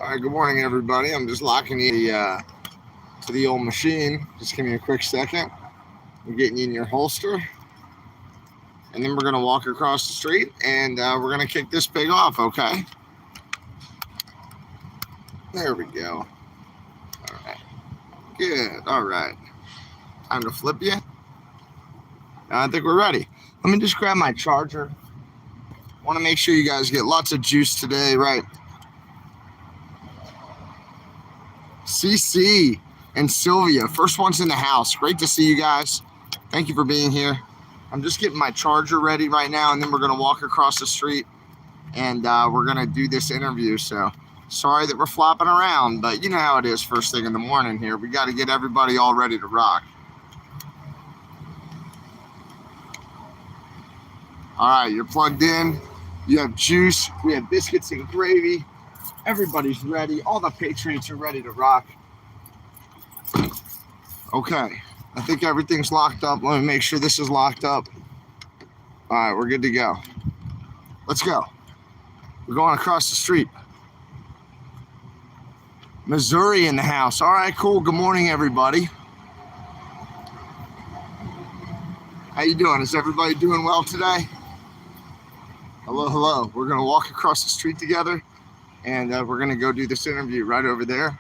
All right, good morning, everybody. I'm just locking you to the old machine. Just give me a quick second. I'm getting you in your holster. And then we're going to walk across the street and we're going to kick this pig off, okay? There we go. All right. Good. All right. Time to flip you. I think we're ready. Let me just grab my charger. Want to make sure you guys get lots of juice today, right? CC and Sylvia, first ones in the house. Great to see you guys. Thank you for being here. I'm just getting my charger ready right now, and then we're going to walk across the street, and we're going to do this interview. So sorry that we're flopping around, but you know how it is first thing in the morning here. We got to get everybody all ready to rock. All right, you're plugged in. You have juice. We have biscuits and gravy. Everybody's ready. All the Patriots are ready to rock. Okay, I think everything's locked up. Let me make sure this is locked up. All right, we're good to go. Let's go. We're going across the street. Missouri in the house. All right, cool. Good morning, everybody. How you doing? Is everybody doing well today? Hello, hello. We're going to walk across the street together, and we're going to go do this interview right over there.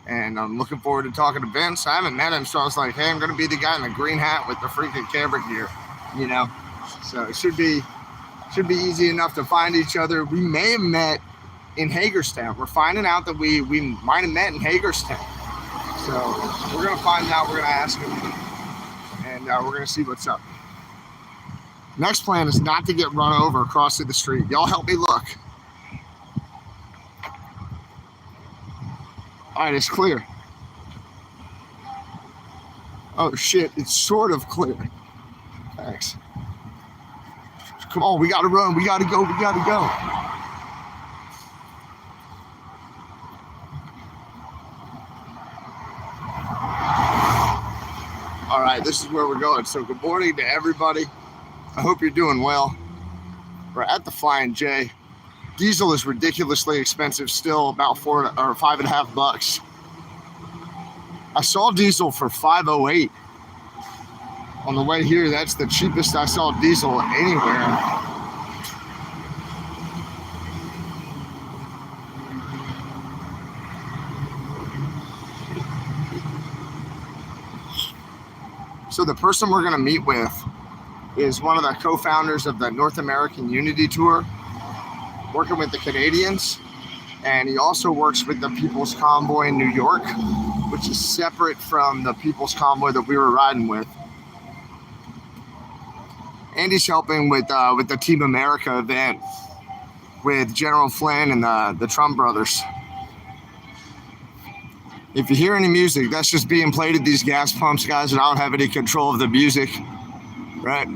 And I'm looking forward to talking to Vince. I haven't met him, so I was like, hey, I'm going to be the guy in the green hat with the freaking camera gear, you know? So it should be easy enough to find each other. We may have met in Hagerstown. We're finding out that we might have met in Hagerstown. So we're going to find out. We're going to ask him, and we're going to see what's up. Next plan is not to get run over across the street. Y'all help me look. All right, it's clear. Oh, shit, it's sort of clear. Thanks. Come on, we got to run. We got to go. We got to go. All right, this is where we're going. So good morning to everybody. I hope you're doing well. We're at the Flying J. Diesel is ridiculously expensive still, about $4 or $5.50. I saw diesel for $5.08 on the way here. That's the cheapest I saw diesel anywhere. So the person we're going to meet with is one of the co-founders of the North American Unity Tour, working with the Canadians, and he also works with the People's Convoy in New York, which is separate from the People's Convoy that we were riding with. And he's helping with the Team America event with General Flynn and the Trump brothers. If you hear any music, that's just being played at these gas pumps, guys, and I don't have any control of the music, right?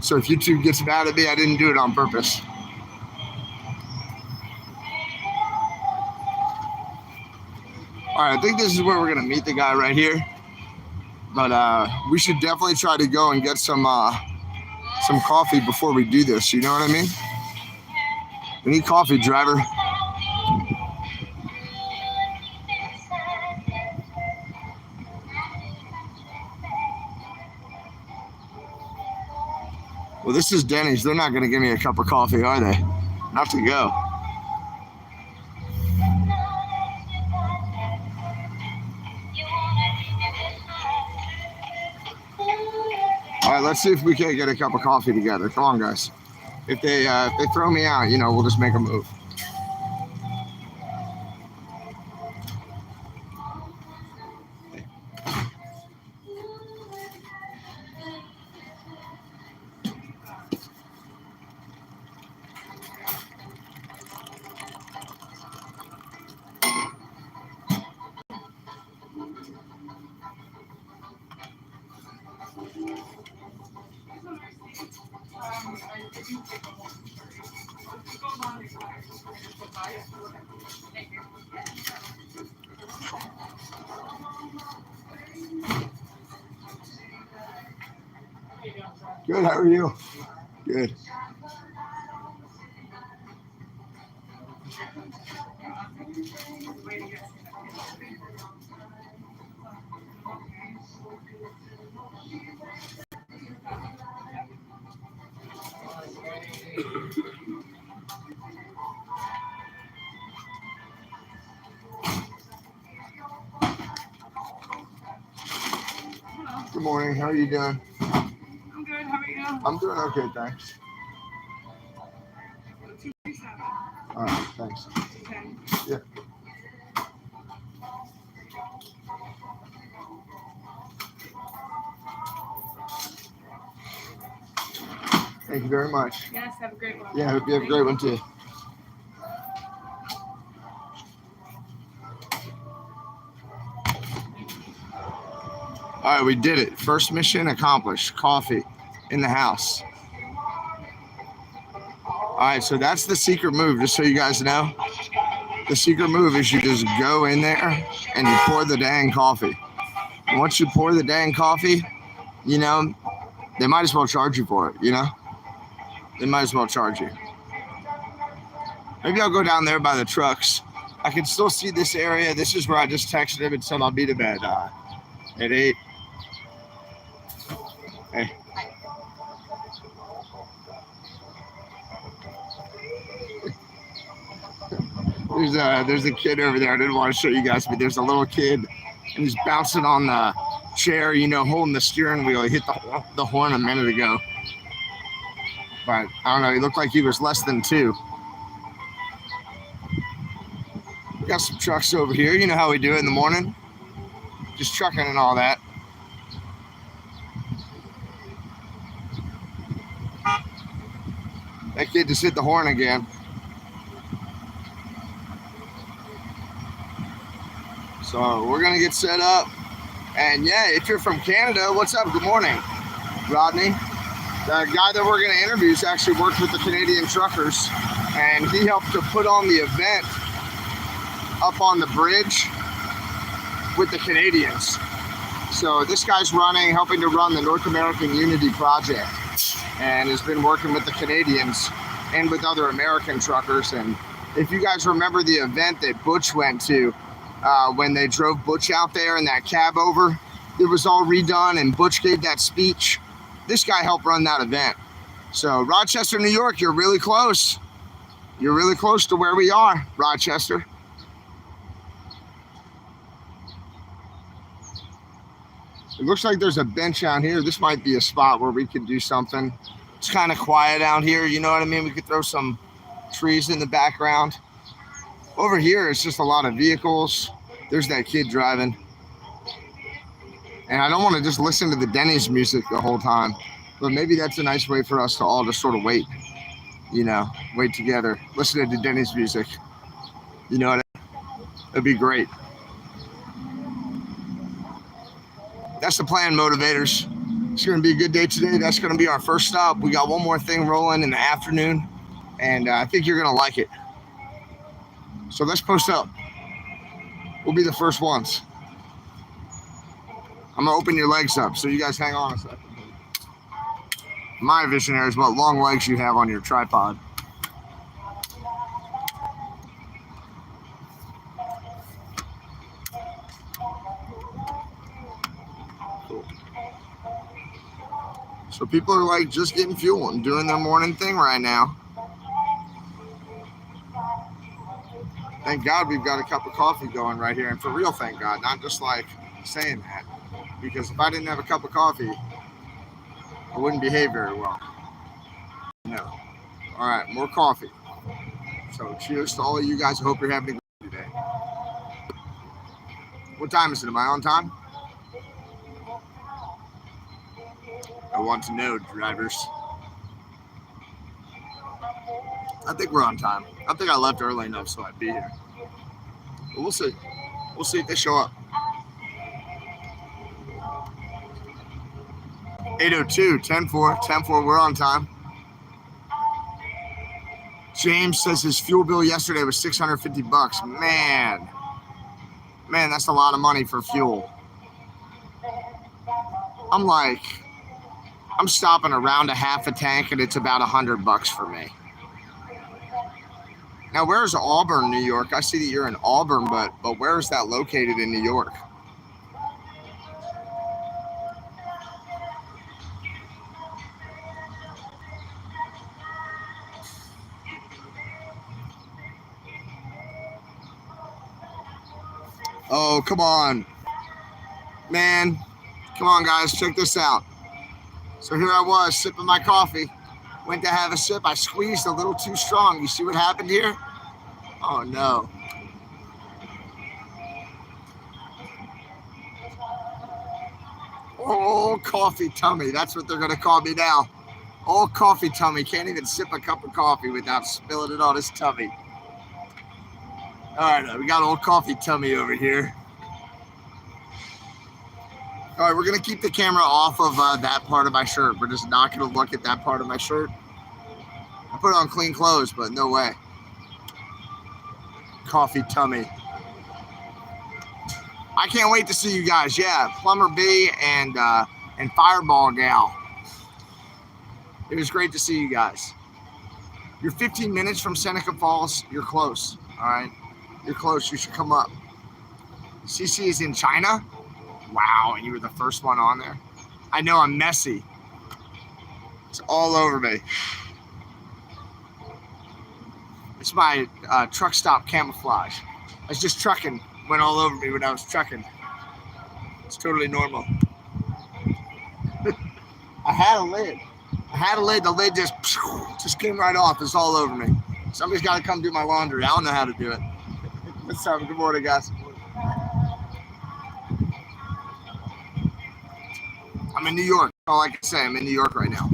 So if YouTube gets mad at me, I didn't do it on purpose. All right, I think this is where we're going to meet the guy right here. But we should definitely try to go and get some coffee before we do this. You know what I mean? We need coffee, driver. Well, this is Denny's. They're not going to give me a cup of coffee, are they? Not to go. All right, let's see if we can't get a cup of coffee together. Come on, guys. If they throw me out, we'll just make a move. Good, how are you? Good. Good morning. How are you doing? I'm good. How are you? I'm doing okay, thanks. 237. All right, thanks. Okay. Yeah. Thank you very much. Yes, have a great one. Yeah, I hope you have a great one too. All right, we did it. First mission accomplished. Coffee in the house. All right, so that's the secret move, just so you guys know. The secret move is you just go in there and you pour the dang coffee. And once you pour the dang coffee, you know, they might as well charge you for it, you know? They might as well charge you. Maybe I'll go down there by the trucks. I can still see this area. This is where I just texted him and said I'll be to bed at 8. Hey. There's a kid over there. I didn't want to show you guys, but there's a little kid, and he's bouncing on the chair, you know, holding the steering wheel. He hit the horn a minute ago. But I don't know, he looked like he was less than 2. We got some trucks over here. You know how we do it in the morning? Just trucking and all that. That kid just hit the horn again. So we're going to get set up. And yeah, if you're from Canada, what's up? Good morning, Rodney. The guy that we're going to interview has actually worked with the Canadian truckers, and he helped to put on the event up on the bridge with the Canadians. So this guy's helping to run the North American Unity Project, and has been working with the Canadians and with other American truckers. And if you guys remember the event that Butch went to, when they drove Butch out there in that cab over, it was all redone and Butch gave that speech. This guy helped run that event. So Rochester, New York, you're really close. You're really close to where we are, Rochester. It looks like there's a bench out here. This might be a spot where we could do something. It's kind of quiet out here, you know what I mean? We could throw some trees in the background. Over here, it's just a lot of vehicles. There's that kid driving. And I don't want to just listen to the Denny's music the whole time, but maybe that's a nice way for us to all just sort of wait, you know, wait together, listening to Denny's music. You know what I mean? It'd be great. That's the plan, motivators. It's going to be a good day today. That's going to be our first stop. We got one more thing rolling in the afternoon, and I think you're going to like it. So let's post up. We'll be the first ones. I'm going to open your legs up, so you guys hang on a second. My visionary is what long legs you have on your tripod. Cool. So people are like just getting fuel and doing their morning thing right now. Thank God we've got a cup of coffee going right here. And for real, thank God, not just like saying that. Because if I didn't have a cup of coffee, I wouldn't behave very well. No. All right, more coffee. So cheers to all of you guys. I hope you're having a good day. What time is it? Am I on time? I want to know, drivers. I think we're on time. I think I left early enough so I'd be here. But we'll see. We'll see if they show up. 8:02, 10-4, we're on time. James says his fuel bill yesterday was $650. Man, that's a lot of money for fuel. I'm stopping around a half a tank and it's about $100 for me. Now, where's Auburn, New York? I see that you're in Auburn, but where is that located in New York? Oh, come on. Man, come on, guys. Check this out. So here I was sipping my coffee. Went to have a sip. I squeezed a little too strong. You see what happened here? Oh, no. Old coffee tummy. That's what they're going to call me now. Old coffee tummy. Can't even sip a cup of coffee without spilling it on his tummy. All right, we got old coffee tummy over here. All right, we're going to keep the camera off of that part of my shirt. We're just not going to look at that part of my shirt. I put on clean clothes, but no way. Coffee tummy. I can't wait to see you guys. Yeah, Plumber B and Fireball Gal. It was great to see you guys. You're 15 minutes from Seneca Falls. You're close, all right? You're close. You should come up. CC is in China? Wow, and you were the first one on there. I know I'm messy. It's all over me. It's my truck stop camouflage. I was just trucking. Went all over me when I was trucking. It's totally normal. I had a lid. The lid just came right off. It's all over me. Somebody's got to come do my laundry. I don't know how to do it. What's up? Good morning, guys. I'm in New York. All I can say, I'm in New York right now.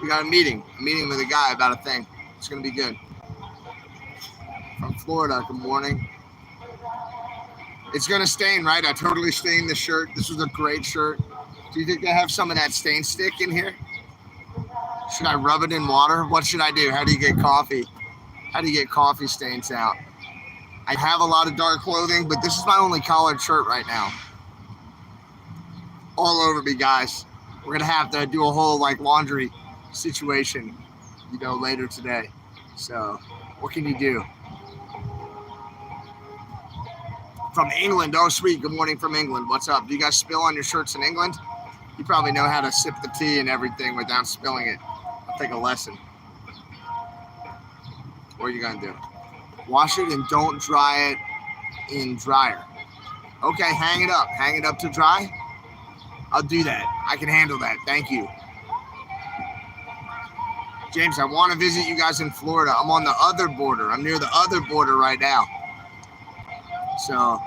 We got a meeting with a guy about a thing. It's going to be good. From Florida, good morning. It's going to stain, right? I totally stained the shirt. This was a great shirt. Do you think they have some of that stain stick in here? Should I rub it in water? What should I do? How do you get coffee? How do you get coffee stains out? I have a lot of dark clothing, but this is my only collared shirt right now. All over me, guys. We're going to have to do a whole laundry situation, later today. So what can you do? From England. Oh, sweet. Good morning from England. What's up? Do you guys spill on your shirts in England? You probably know how to sip the tea and everything without spilling it. I'll take a lesson. What are you going to do? Wash it and don't dry it in dryer. Okay, hang it up. Hang it up to dry. I'll do that. I can handle that. Thank you. James, I want to visit you guys in Florida. I'm on the other border. I'm near the other border right now. So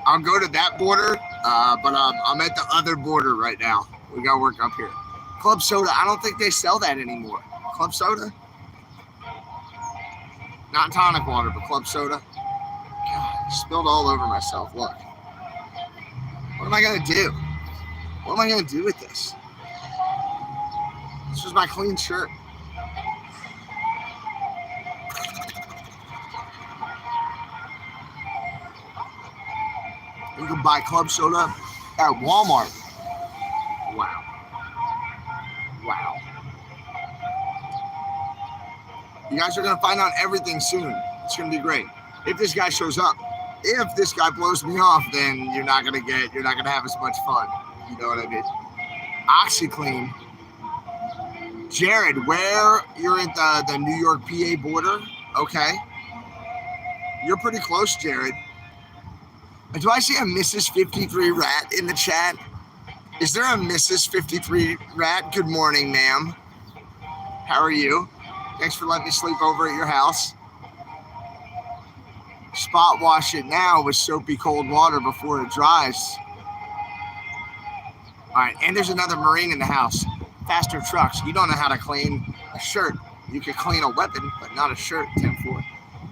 I'll go to that border, but I'm at the other border right now. We got work up here. Club soda. I don't think they sell that anymore. Club soda? Not tonic water, but club soda. God, I spilled all over myself. Look. What am I going to do? What am I going to do with this? This was my clean shirt. You can buy club soda at Walmart. Wow. Wow. You guys are going to find out everything soon. It's going to be great. If this guy shows up, if this guy blows me off, then you're not going to have as much fun. You know what I mean? OxyClean. Jared, where you're at the New York PA border? Okay. You're pretty close, Jared. Do I see a Mrs. 53 Rat in the chat? Is there a Mrs. 53 Rat? Good morning, ma'am. How are you? Thanks for letting me sleep over at your house. Spot wash it now with soapy cold water before it dries. All right, and there's another Marine in the house. Faster trucks. You don't know how to clean a shirt. You can clean a weapon, but not a shirt. 10-4.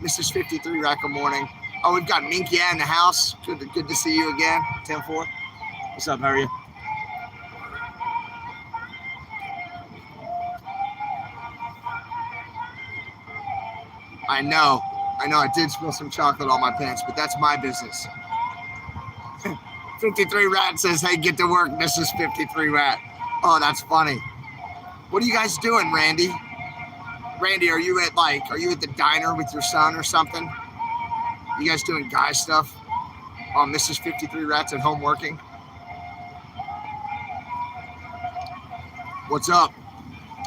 Mrs. 53 Rat, good morning. Oh, we've got Minky in the house. Good to see you again. 10-4. What's up? How are you? I know. I did spill some chocolate on my pants, but that's my business. 53 Rat says, hey, get to work, Mrs. 53 Rat. Oh, that's funny. What are you guys doing, Randy? Randy, are you at the diner with your son or something? You guys doing guy stuff? Mrs. 53 Rats at home working? What's up?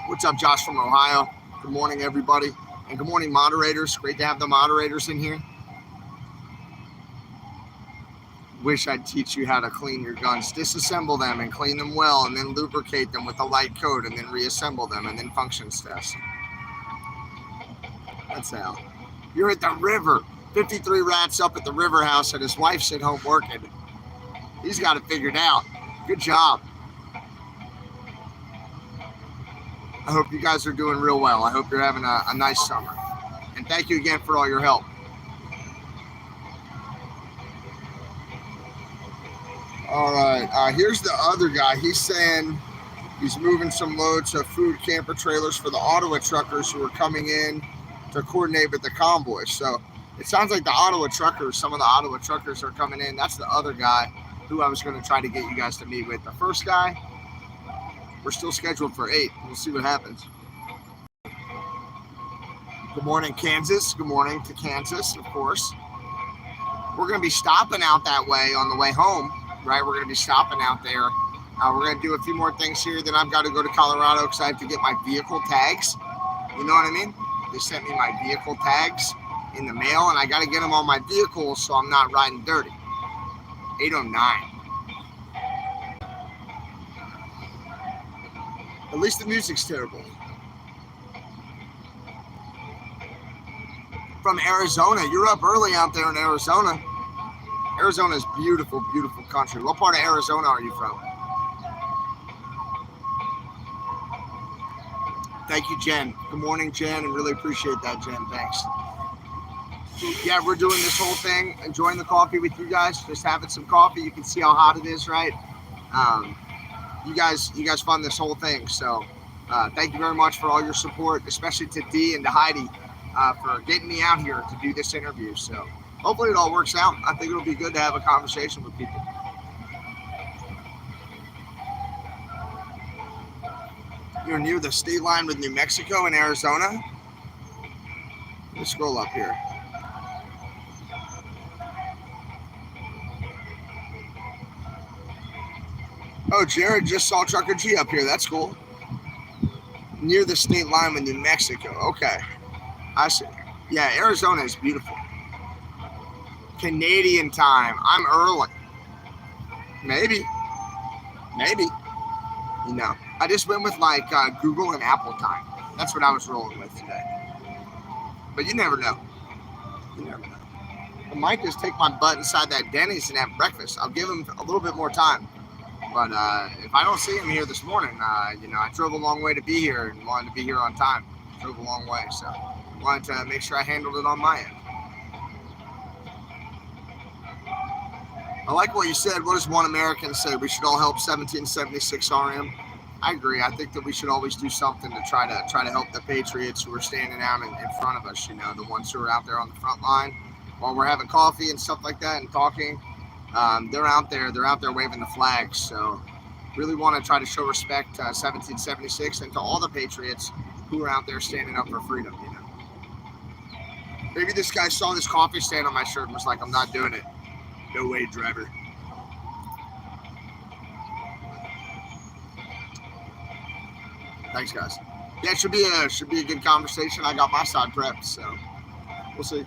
What's up, Josh from Ohio? Good morning, everybody. And good morning, moderators. Great to have the moderators in here. Wish I'd teach you how to clean your guns. Disassemble them and clean them well, and then lubricate them with a light coat, and then reassemble them, and then functions test. That's how. You're at the river. 53 Rats up at the river house, and his wife's at home working. He's got it figured out. Good job. I hope you guys are doing real well. I hope you're having a nice summer. And thank you again for all your help. All right, here's the other guy. He's saying he's moving some loads of food camper trailers for the Ottawa truckers who are coming in to coordinate with the convoy. So it sounds like some of the Ottawa truckers are coming in. That's the other guy who I was going to try to get you guys to meet with. The first guy, we're still scheduled for 8. We'll see what happens. Good morning, Kansas. Good morning to Kansas, of course. We're going to be stopping out that way on the way home, right? We're going to be stopping out there. We're going to do a few more things here. Then I've got to go to Colorado because I have to get my vehicle tags. You know what I mean? They sent me my vehicle tags in the mail, and I got to get them on my vehicle so I'm not riding dirty. 8:09. At least the music's terrible. From Arizona. You're up early out there in Arizona. Arizona is beautiful, beautiful country. What part of Arizona are you from? Thank you, Jen. Good morning, Jen, and really appreciate that, Jen. Thanks. Yeah, we're doing this whole thing, enjoying the coffee with you guys, just having some coffee. You can see how hot it is, right? You guys fund this whole thing, so thank you very much for all your support, especially to Dee and to Heidi for getting me out here to do this interview. So hopefully it all works out. I think it'll be good to have a conversation with people. You're near the state line with New Mexico and Arizona. Let's scroll up here. Oh, Jared just saw Trucker G up here. That's cool. Near the state line with New Mexico. Okay. I see. Yeah, Arizona is beautiful. Canadian time. I'm early. Maybe. You know, I just went with Google and Apple time. That's what I was rolling with today. But you never know. I might just take my butt inside that Denny's and have breakfast. I'll give him a little bit more time. But if I don't see him here this morning, I drove a long way to be here and wanted to be here on time. Drove a long way, so wanted to make sure I handled it on my end. I like what you said. What does one American say? We should all help 1776 RM. I agree. I think that we should always do something to try to help the patriots who are standing out in front of us. The ones who are out there on the front line while we're having coffee and stuff like that and talking. They're out there waving the flags. So really want to try to show respect to 1776 and to all the patriots who are out there standing up for freedom. Maybe this guy saw this coffee stand on my shirt and was like, I'm not doing it. No way, driver. Thanks, guys. Yeah, it should be a good conversation. I got my side prepped, so we'll see.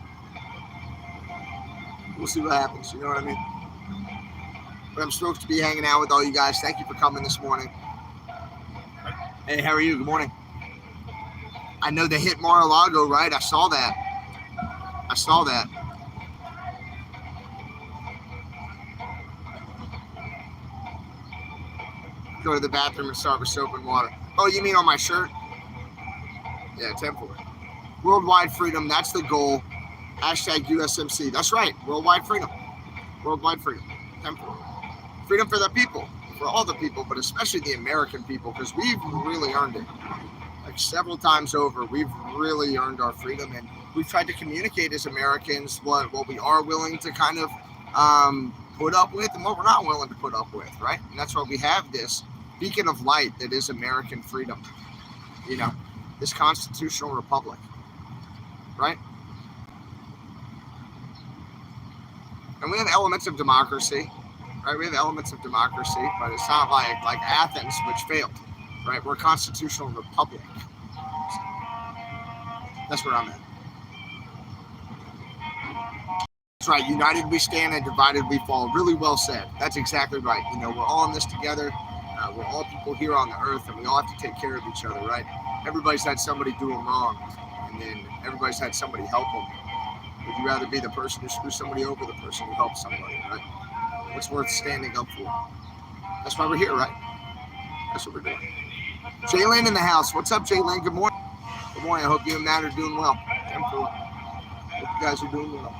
We'll see what happens. You know what I mean? But I'm stoked to be hanging out with all you guys. Thank you for coming this morning. Hey, how are you? Good morning. I know they hit Mar-a-Lago, right? I saw that. Go to the bathroom and start with soap and water. Oh, you mean on my shirt? Yeah, 10-4. Worldwide freedom, that's the goal. Hashtag USMC. That's right. Worldwide freedom. 10-4. Freedom for the people, for all the people, but especially the American people, because we've really earned it. Like several times over, we've really earned our freedom, and we've tried to communicate as Americans what we are willing to kind of put up with and what we're not willing to put up with, right? And that's why we have this beacon of light that is American freedom. this constitutional republic, right? And we have elements of democracy, right? We have elements of democracy, but it's not like Athens, which failed, right? We're a constitutional republic. So that's where I'm at. That's right. United we stand and divided we fall. Really well said. That's exactly right. You know, we're all in this together. We're all people here on the earth, and we all have to take care of each other, right? Everybody's had somebody do them wrong, and then everybody's had somebody help them. Would you rather be the person who screws somebody over, the person who helps somebody, right? What's worth standing up for? That's why we're here, right? That's what we're doing. Jalen in the house. What's up, Jalen? Good morning. Good morning. I hope you and Matt are doing well. Hope you guys are doing well.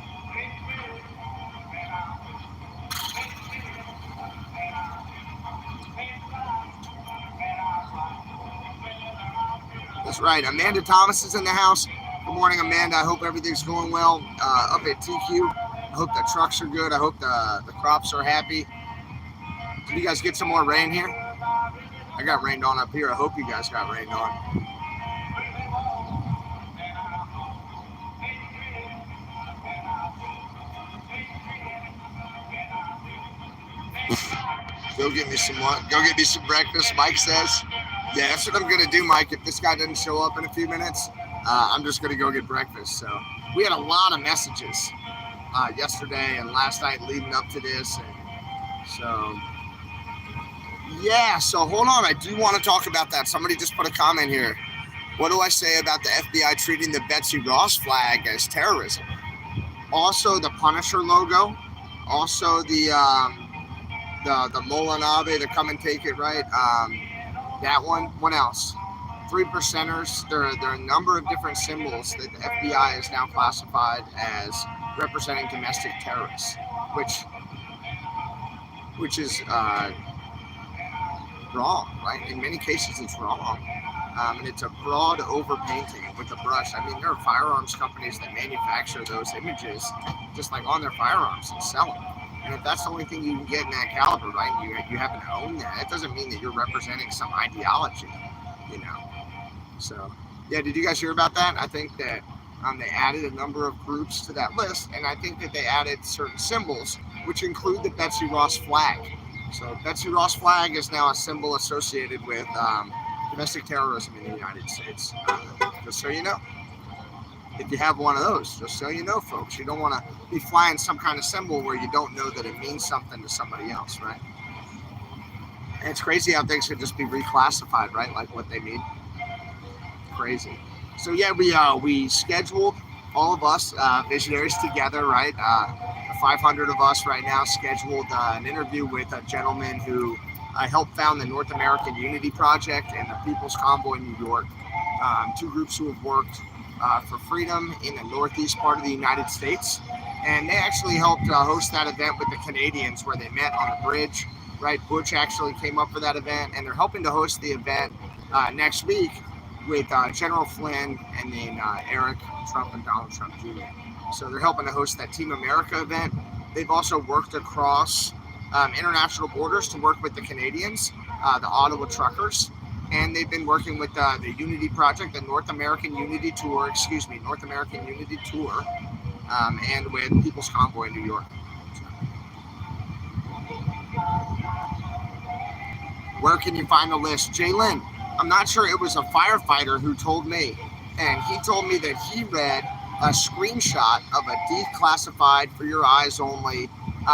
That's right. Amanda Thomas is in the house. Good morning, Amanda. I hope everything's going well up at TQ. I hope the trucks are good. I hope the crops are happy. Did you guys get some more rain here? I got rained on up here. I hope you guys got rained on. Go get me some what? Go get me some breakfast, Mike says. Yeah, that's what I'm going to do, Mike. If this guy doesn't show up in a few minutes, I'm just going to go get breakfast. So we had a lot of messages yesterday and last night leading up to this. And so, yeah, so hold on. I do want to talk about that. Somebody just put a comment here. What do I say about the FBI treating the Betsy Ross flag as terrorism? Also, the Punisher logo. Also, the Molanabe, the come and take it, right? That one. What else? 3%ers. There are a number of different symbols that the FBI is now classified as representing domestic terrorists, which is wrong, right? In many cases, it's wrong. And it's a broad overpainting with a brush. I mean, there are firearms companies that manufacture those images just like on their firearms and sell them. And if that's the only thing you can get in that caliber, right, you happen to own that, it doesn't mean that you're representing some ideology, you know. So, yeah, did you guys hear about that? I think that they added a number of groups to that list, and I think that they added certain symbols, which include the Betsy Ross flag. So Betsy Ross flag is now a symbol associated with domestic terrorism in the United States. Just so you know. If you have one of those, just so you know, folks, you don't want to be flying some kind of symbol where you don't know that it means something to somebody else, right? And it's crazy how things could just be reclassified, right? Like what they mean. Crazy. So yeah, we scheduled all of us visionaries together, right? 500 of us right now scheduled an interview with a gentleman who helped found the North American Unity Project and the People's Convoy in New York. Two groups who have worked for freedom in the northeast part of the United States. And they actually helped host that event with the Canadians where they met on the bridge, right? Butch actually came up for that event, and they're helping to host the event next week with General Flynn and then Eric Trump and Donald Trump Jr. So they're helping to host that Team America event. They've also worked across international borders to work with the Canadians, the Ottawa Truckers, and they've been working with the Unity Project, the North American Unity Tour, and with People's Convoy in New York. Where can you find the list? Jalen, I'm not sure. It was a firefighter who told me, and he told me that he read a screenshot of a declassified, for your eyes only,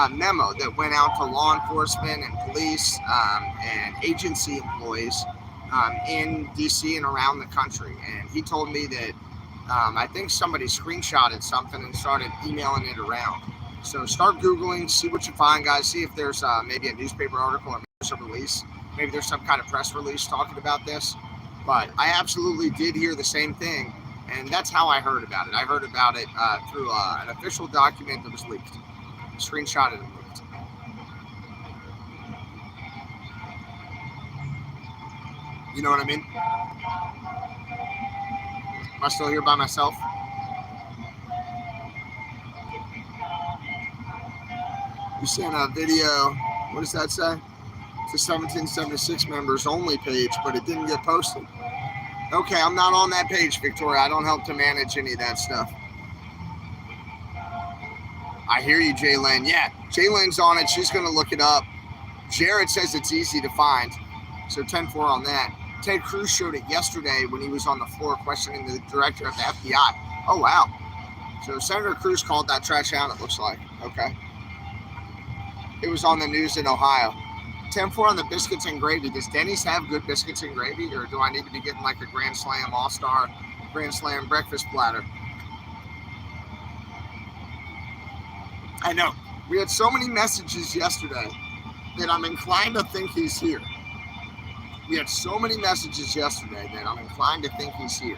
memo that went out to law enforcement and police and agency employees in DC and around the country. And he told me that I think somebody screenshotted something and started emailing it around. So start Googling, see what you find, guys. See if there's maybe a newspaper article or maybe there's a release. Maybe there's some kind of press release talking about this. But I absolutely did hear the same thing. And that's how I heard about it. I heard about it through an official document that was leaked. Screenshotted and leaked. You know what I mean? Am I still here by myself? You sent a video. What does that say? It's a 1776 members only page, but it didn't get posted. Okay, I'm not on that page, Victoria. I don't help to manage any of that stuff. I hear you, Jalen. Yeah, Jalen's on it. She's going to look it up. Jared says it's easy to find. So 10-4 on that. Ted Cruz showed it yesterday when he was on the floor questioning the director of the FBI. Oh, wow. So Senator Cruz called that trash out, it looks like. Okay. It was on the news in Ohio. 10-4 on the biscuits and gravy. Does Denny's have good biscuits and gravy, or do I need to be getting like a Grand Slam All-Star Grand Slam breakfast platter? I know. We had so many messages yesterday that I'm inclined to think he's here. We had so many messages yesterday that I'm inclined to think he's here.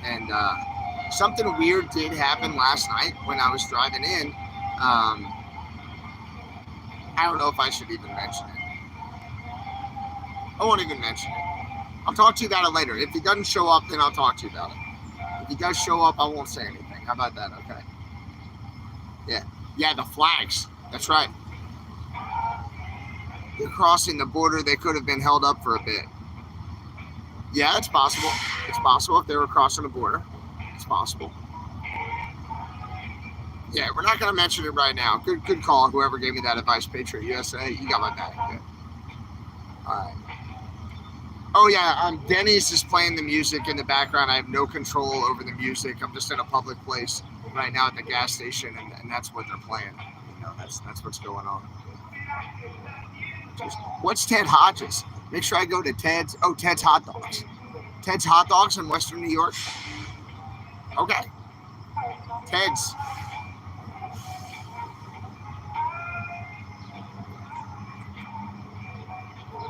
And something weird did happen last night when I was driving in. I don't know if I should even mention it. I won't even mention it. I'll talk to you about it later. If he doesn't show up, then I'll talk to you about it. If he does show up, I won't say anything. How about that? Okay. Yeah, the flags. That's right. They're crossing the border. They could have been held up for a bit. Yeah, it's possible. It's possible if they were crossing the border. It's possible. Yeah, we're not going to mention it right now. Good call. Whoever gave me that advice, Patriot USA, you got my back. Good. All right. Oh, yeah, Denny's is playing the music in the background. I have no control over the music. I'm just in a public place right now at the gas station, and that's what they're playing. You know, that's what's going on. What's Ted Hodges? Make sure I go to Ted's. Oh, Ted's Hot Dogs. Ted's Hot Dogs in Western New York. Okay. Ted's.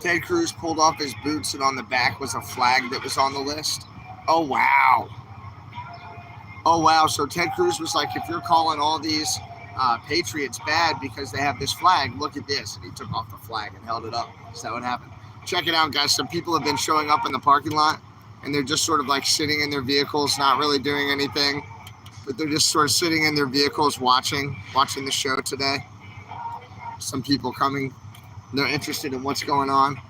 Ted Cruz pulled off his boots, and on the back was a flag that was on the list. Oh, wow. Oh, wow. So Ted Cruz was like, if you're calling all these Patriots bad because they have this flag, look at this. And he took off the flag and held it up. Is that what happened? Check it out, guys. Some people have been showing up in the parking lot, and they're just sort of like sitting in their vehicles, not really doing anything. But they're just sort of sitting in their vehicles watching the show today. Some people coming. They're interested in what's going on.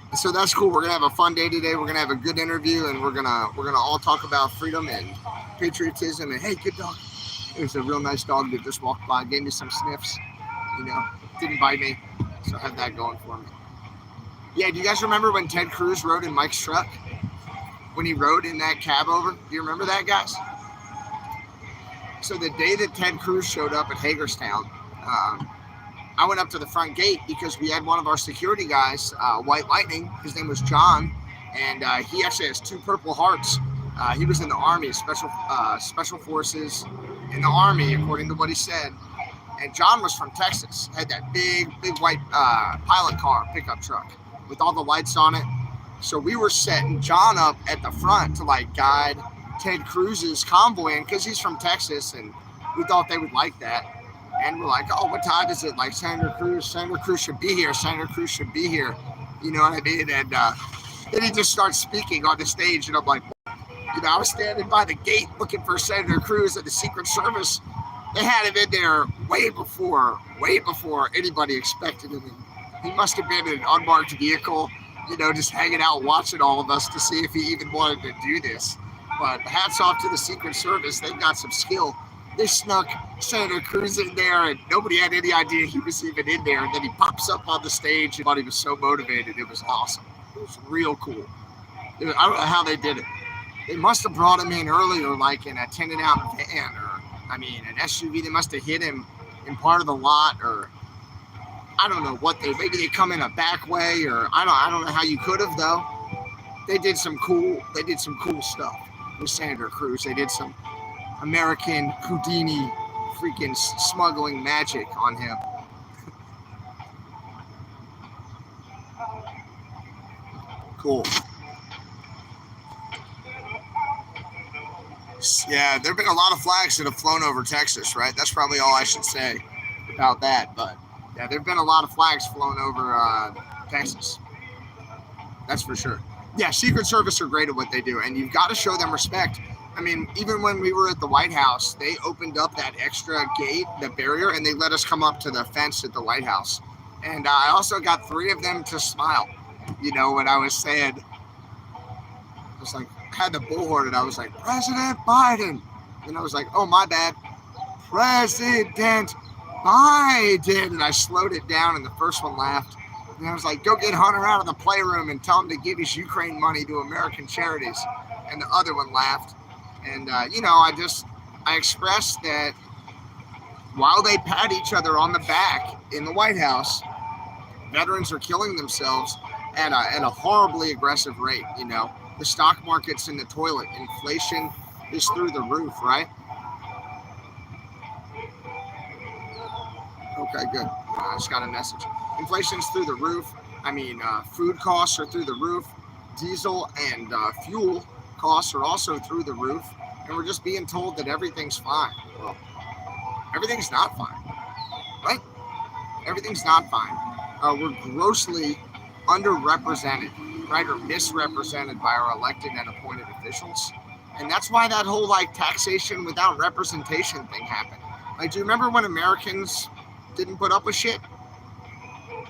And so that's cool. We're going to have a fun day today. We're going to have a good interview, and we're going to all talk about freedom and patriotism. And hey, good dog. There's a real nice dog that just walked by, gave me some sniffs. You know, didn't bite me. So I have that going for me. Yeah, do you guys remember when Ted Cruz rode in Mike's truck? When he rode in that cab over? Do you remember that, guys? So the day that Ted Cruz showed up at Hagerstown, I went up to the front gate because we had one of our security guys, White Lightning. His name was John, and he actually has 2 Purple Hearts. He was in the Army, Special Forces in the Army, according to what he said. And John was from Texas, had that big white pilot car, pickup truck with all the lights on it. So we were setting John up at the front to like guide Ted Cruz's convoy in because he's from Texas, and we thought they would like that. And we're like, oh, what time is it? Like, Senator Cruz should be here. Senator Cruz should be here. You know what I mean? And then he just starts speaking on the stage, and I'm like, you know, I was standing by the gate looking for Senator Cruz at the Secret Service. They had him in there way before anybody expected him. He must have been in an unmarked vehicle, you know, just hanging out watching all of us to see if he even wanted to do this. But hats off to the Secret Service. They've got some skill. They snuck Senator Cruz in there, and nobody had any idea he was even in there. And then he pops up on the stage, and he was so motivated. It was awesome. It was real cool. I don't know how they did it. They must have brought him in earlier, like in a tented out van, or an SUV. They must have hit him in part of the lot, or I don't know what maybe they come in a back way, or I don't know how you could have though. They did some cool stuff with Senator Cruz. They did some American Houdini freaking smuggling magic on him. Cool. Yeah, there have been a lot of flags that have flown over Texas, right? That's probably all I should say about that. But yeah, there have been a lot of flags flown over Texas. That's for sure. Yeah, Secret Service are great at what they do, and you've got to show them respect. I mean, even when we were at the White House, they opened up that extra gate, the barrier, and they let us come up to the fence at the White House. And I also got 3 of them to smile. You know, when I was saying, I was like, had the bullhorn and I was like, President Biden. And I was like, oh, my bad. President Biden. And I slowed it down and the first one laughed. And I was like, go get Hunter out of the playroom and tell him to give his Ukraine money to American charities. And the other one laughed. And, I expressed that while they pat each other on the back in the White House, veterans are killing themselves at a horribly aggressive rate. The stock market's in the toilet. Inflation is through the roof, right? Okay, good. I just got a message. Inflation's through the roof. Food costs are through the roof. Diesel and fuel costs are also through the roof. And we're just being told that everything's fine. Well, everything's not fine, right? Everything's not fine. We're grossly underrepresented, right, or misrepresented by our elected and appointed officials. And that's why that whole taxation without representation thing happened. Do you remember when Americans didn't put up with shit?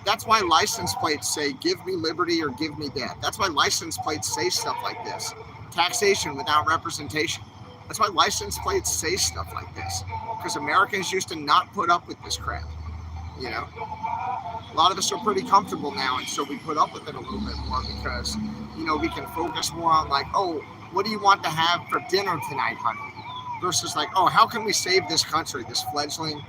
That's why license plates say, give me liberty or give me death. That's why license plates say stuff like this. Taxation without representation. That's why license plates say stuff like this. Because Americans used to not put up with this crap. A lot of us are pretty comfortable now, and so we put up with it a little bit more because, we can focus more on oh, what do you want to have for dinner tonight, honey? Versus oh, how can we save this country, this fledgling,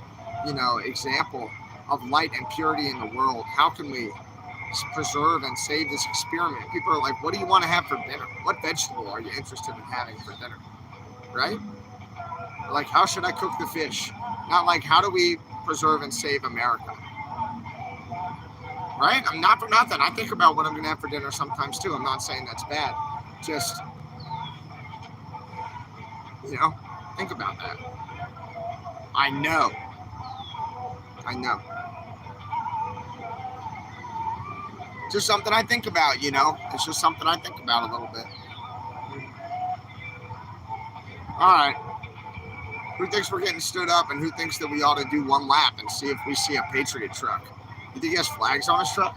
example of light and purity in the world? How can we preserve and save this experiment? People are like, what do you want to have for dinner? What vegetable are you interested in having for dinner? Right? How should I cook the fish? Not how do we preserve and save America? Right? I'm not for nothing. I think about what I'm going to have for dinner sometimes too. I'm not saying that's bad. Just, think about that. I know. Just something I think about, It's just something I think about a little bit. All right. Who thinks we're getting stood up and who thinks that we ought to do one lap and see if we see a Patriot truck? You think he has flags on his truck?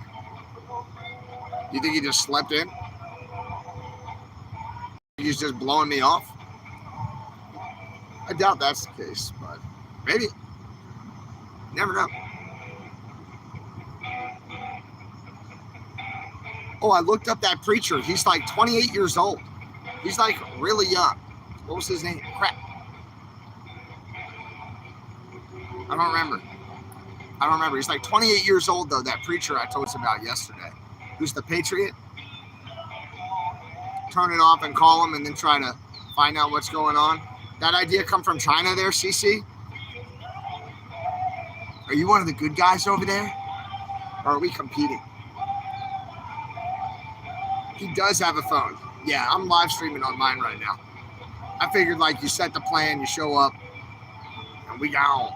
You think he just slept in? He's just blowing me off? I doubt that's the case, but maybe. Never know. Oh, I looked up that preacher. He's 28 years old. He's really young. What was his name? Crap. I don't remember. He's 28 years old, though, that preacher I told us about yesterday. Who's the Patriot? Turn it off and call him and then try to find out what's going on. That idea come from China there, CC? Are you one of the good guys over there? Or are we competing? He does have a phone. Yeah, I'm live streaming on mine right now. I figured you set the plan, you show up, and we go.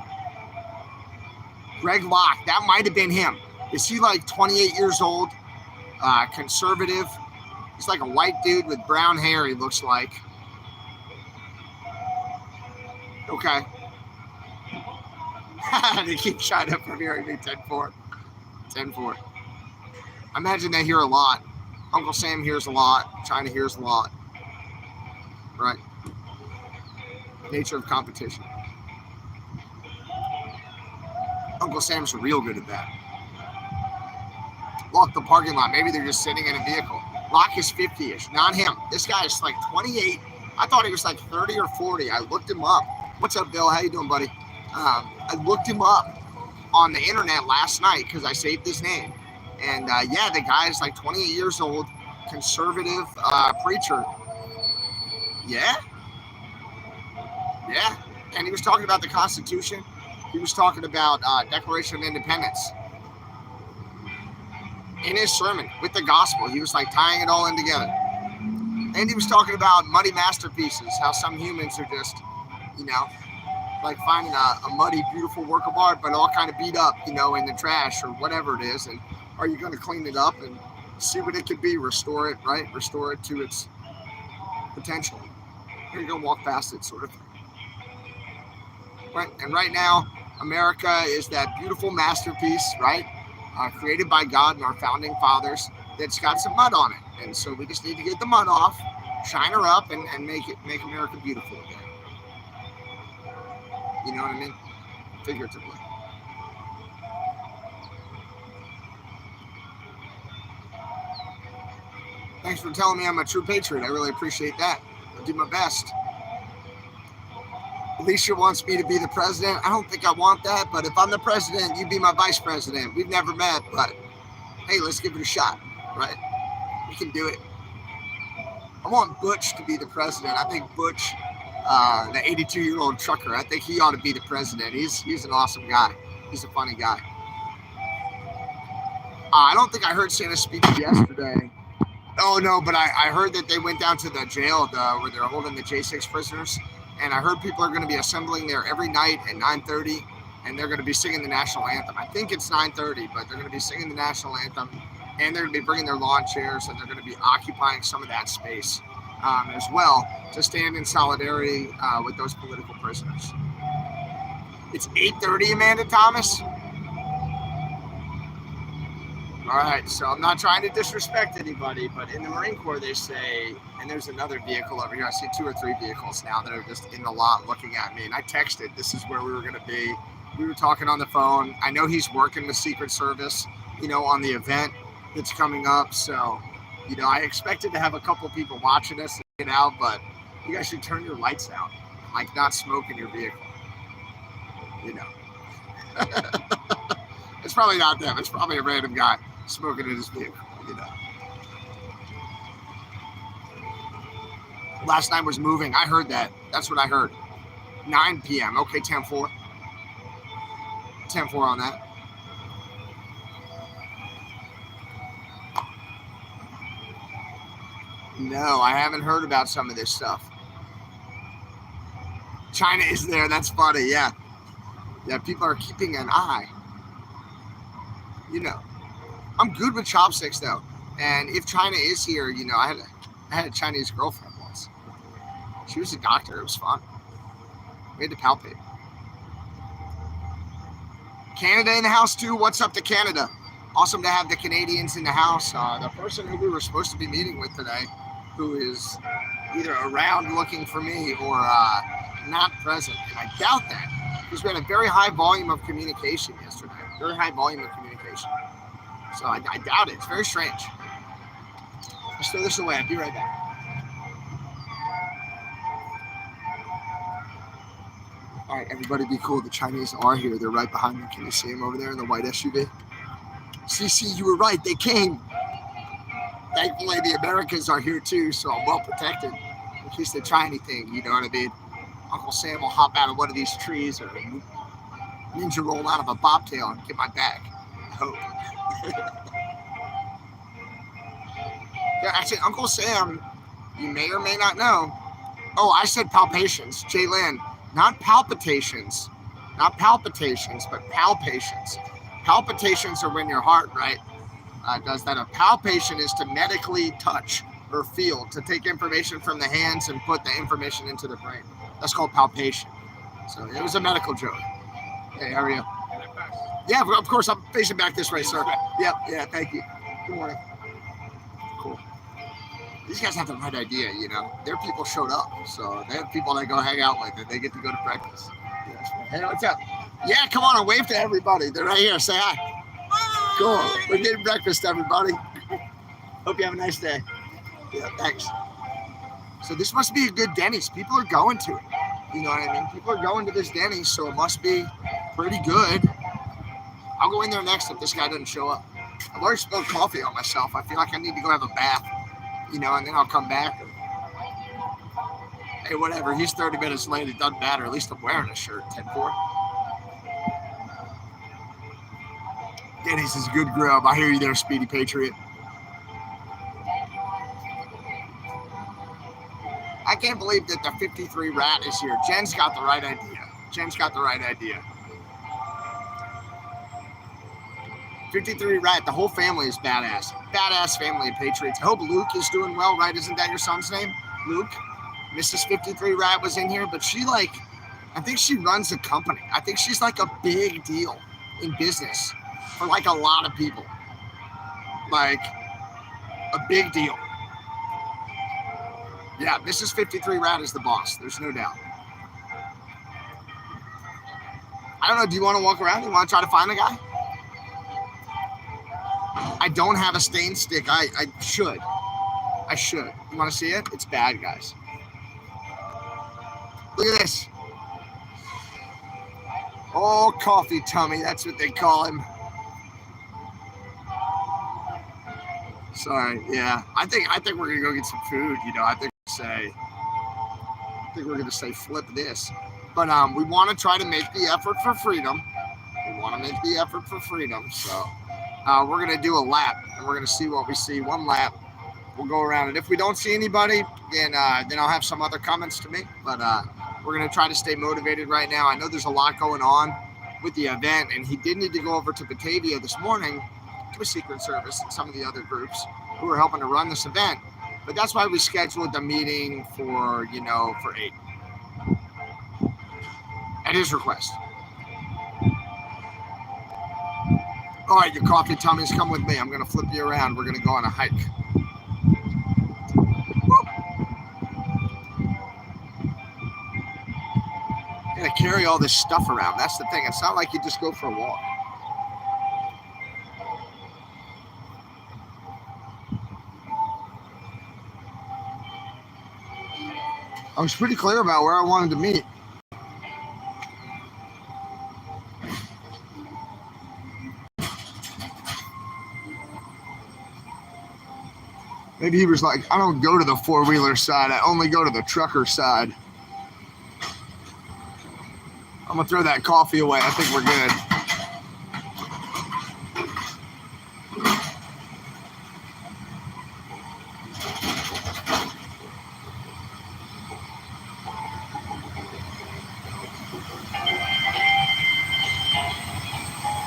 Greg Locke, that might have been him. Is he 28 years old, conservative? He's a white dude with brown hair, he looks like. Okay. They keep trying to premiering me 10-4. 10-4. I imagine they hear a lot. Uncle Sam hears a lot. China hears a lot. Right? Nature of competition. Uncle Sam's real good at that. Lock the parking lot. Maybe they're just sitting in a vehicle. Locke is 50-ish. Not him. This guy is 28. I thought he was 30 or 40. I looked him up. What's up, Bill? How you doing, buddy? I looked him up on the internet last night because I saved his name. And the guy is 28 years old, conservative preacher. Yeah. And he was talking about the Constitution. He was talking about Declaration of Independence. In his sermon with the gospel, he was tying it all in together. And he was talking about muddy masterpieces, how some humans are just, finding a muddy, beautiful work of art, but all kind of beat up, in the trash or whatever it is. And are you going to clean it up and see what it could be, restore it, right? Restore it to its potential. Here you go, walk past it, sort of thing. Right? And right now, America is that beautiful masterpiece, right? Created by God and our founding fathers that's got some mud on it. And so we just need to get the mud off shine her up and make America beautiful again. You know what I mean? Figuratively. Thanks for telling me I'm a true patriot. I really appreciate that. I'll do my best. Alicia wants me to be the president. I don't think I want that, but if I'm the president, you be my vice president. We've never met, but hey, let's give it a shot, right? We can do it. I want Butch to be the president. I think Butch, the 82-year-old trucker, I think he ought to be the president. He's an awesome guy. He's a funny guy. I don't think I heard Santa's speech yesterday. Oh, no, but I heard that they went down to the jail where they're holding the J6 prisoners. And I heard people are going to be assembling there every night at 9:30. And they're going to be singing the national anthem. I think it's 9:30, but they're going to be singing the national anthem. And they're going to be bringing their lawn chairs. And they're going to be occupying some of that space as well to stand in solidarity with those political prisoners. It's 8:30, Amanda Thomas. All right, so I'm not trying to disrespect anybody, but in the Marine Corps they say, and there's another vehicle over here. I see 2 or 3 vehicles now that are just in the lot looking at me. And I texted, this is where we were going to be. We were talking on the phone. I know he's working with Secret Service, on the event that's coming up. So, I expected to have a couple people watching us and get out, but you guys should turn your lights out, like not smoke in your vehicle. It's probably not them. It's probably a random guy smoking in his vehicle, Last night was moving. I heard that. That's what I heard. 9 p.m. Okay, 10-4. 10-4 on that. No, I haven't heard about some of this stuff. China is there. That's funny. Yeah. Yeah, people are keeping an eye. I'm good with chopsticks though, and if China is here, I had a Chinese girlfriend once. She was a doctor. It was fun. We had to palpate. Canada in the house too. What's up to Canada? Awesome to have the Canadians in the house. The person who we were supposed to be meeting with today, who is either around looking for me or not present, and I doubt that because we had a very high volume of communication yesterday. Very high volume of communication. So I doubt it. It's very strange. Let's throw this away. I'll be right back. All right, everybody be cool. The Chinese are here. They're right behind me. Can you see them over there in the white SUV? CC, you were right. They came. Thankfully, the Americans are here too, so I'm well protected. In case they try anything, you know what I mean? Uncle Sam will hop out of one of these trees or ninja roll out of a bobtail and get my bag. I hope. Yeah, actually, Uncle Sam, you may or may not know. Oh, I said palpations. Jaylen, not palpitations. Not palpitations, but palpations. Palpitations are when your heart, right, does that. A palpation is to medically touch or feel, to take information from the hands and put the information into the brain. That's called palpation. So it was a medical joke. Hey, how are you? Yeah, of course. I'm facing back this way, sir. Yep, yeah, thank you. Good morning. Cool. These guys have the right idea, Their people showed up, so they have people that go hang out with, and they get to go to breakfast. Yes. Hey, what's up? Yeah, come on and wave to everybody. They're right here. Say hi. Cool. We're getting breakfast, everybody. Hope you have a nice day. Yeah, thanks. So this must be a good Denny's. People are going to it. You know what I mean? People are going to this Denny's, so it must be pretty good. I'll go in there next if this guy doesn't show up. I've already spilled coffee on myself. I feel like I need to go have a bath, and then I'll come back. Hey, whatever. He's 30 minutes late. It doesn't matter. At least I'm wearing a shirt. 10-4. Denny's is a good grub. I hear you there, Speedy Patriot. I can't believe that the 53 rat is here. Jen's got the right idea. 53 rat, the whole family is badass. Badass family of Patriots. I hope Luke is doing well, right? Isn't that your son's name? Luke? Mrs. 53 rat was in here, but she I think she runs a company. I think she's like a big deal in business for like a lot of people. Like a big deal. Yeah, Mrs. 53 Rat is the boss. There's no doubt. I don't know. Do you want to walk around? You want to try to find the guy? I don't have a stain stick. I should. I should. You want to see it? It's bad, guys. Look at this. Oh, coffee tummy. That's what they call him. Sorry. Yeah. I think we're gonna go get some food. You know. I think we're gonna say flip this. But we want to try to make the effort for freedom. We want to make the effort for freedom. So we're gonna do a lap, and we're gonna see what we see. One lap. We'll go around, and if we don't see anybody, then I'll have some other comments to make. But we're gonna try to stay motivated right now. I know there's a lot going on with the event, and he did need to go over to Batavia this morning to a Secret Service and some of the other groups who are helping to run this event. But that's why we scheduled the meeting for 8 at his request. All right, your coffee tummies, come with me. I'm gonna flip you around. We're gonna go on a hike. To carry all this stuff around. That's the thing. It's not like you just go for a walk. I was pretty clear about where I wanted to meet. Maybe he was like, I don't go to the four-wheeler side. I only go to the trucker side. I'm gonna throw that coffee away. I think we're good.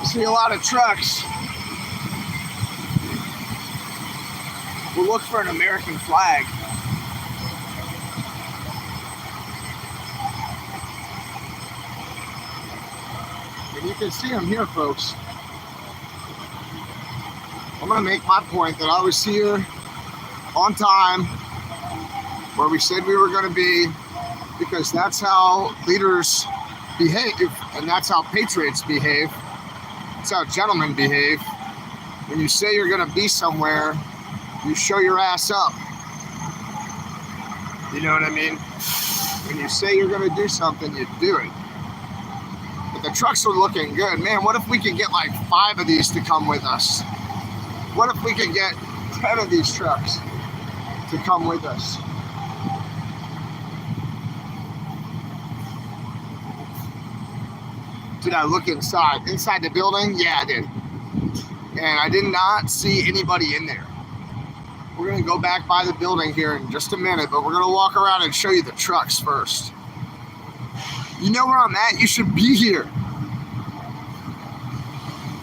I see a lot of trucks. We'll look for an American flag. You can see them here, folks. I'm going to make my point that I was here on time where we said we were going to be, because that's how leaders behave, and that's how patriots behave. That's how gentlemen behave. When you say you're going to be somewhere, you show your ass up. You know what I mean? When you say you're going to do something, you do it. The trucks are looking good. Man, what if we could get like 5 of these to come with us? What if we could get 10 of these trucks to come with us? Did I look inside the building? Yeah, I did. And I did not see anybody in there. We're going to go back by the building here in just a minute, but we're going to walk around and show you the trucks first. You know where I'm at? You should be here.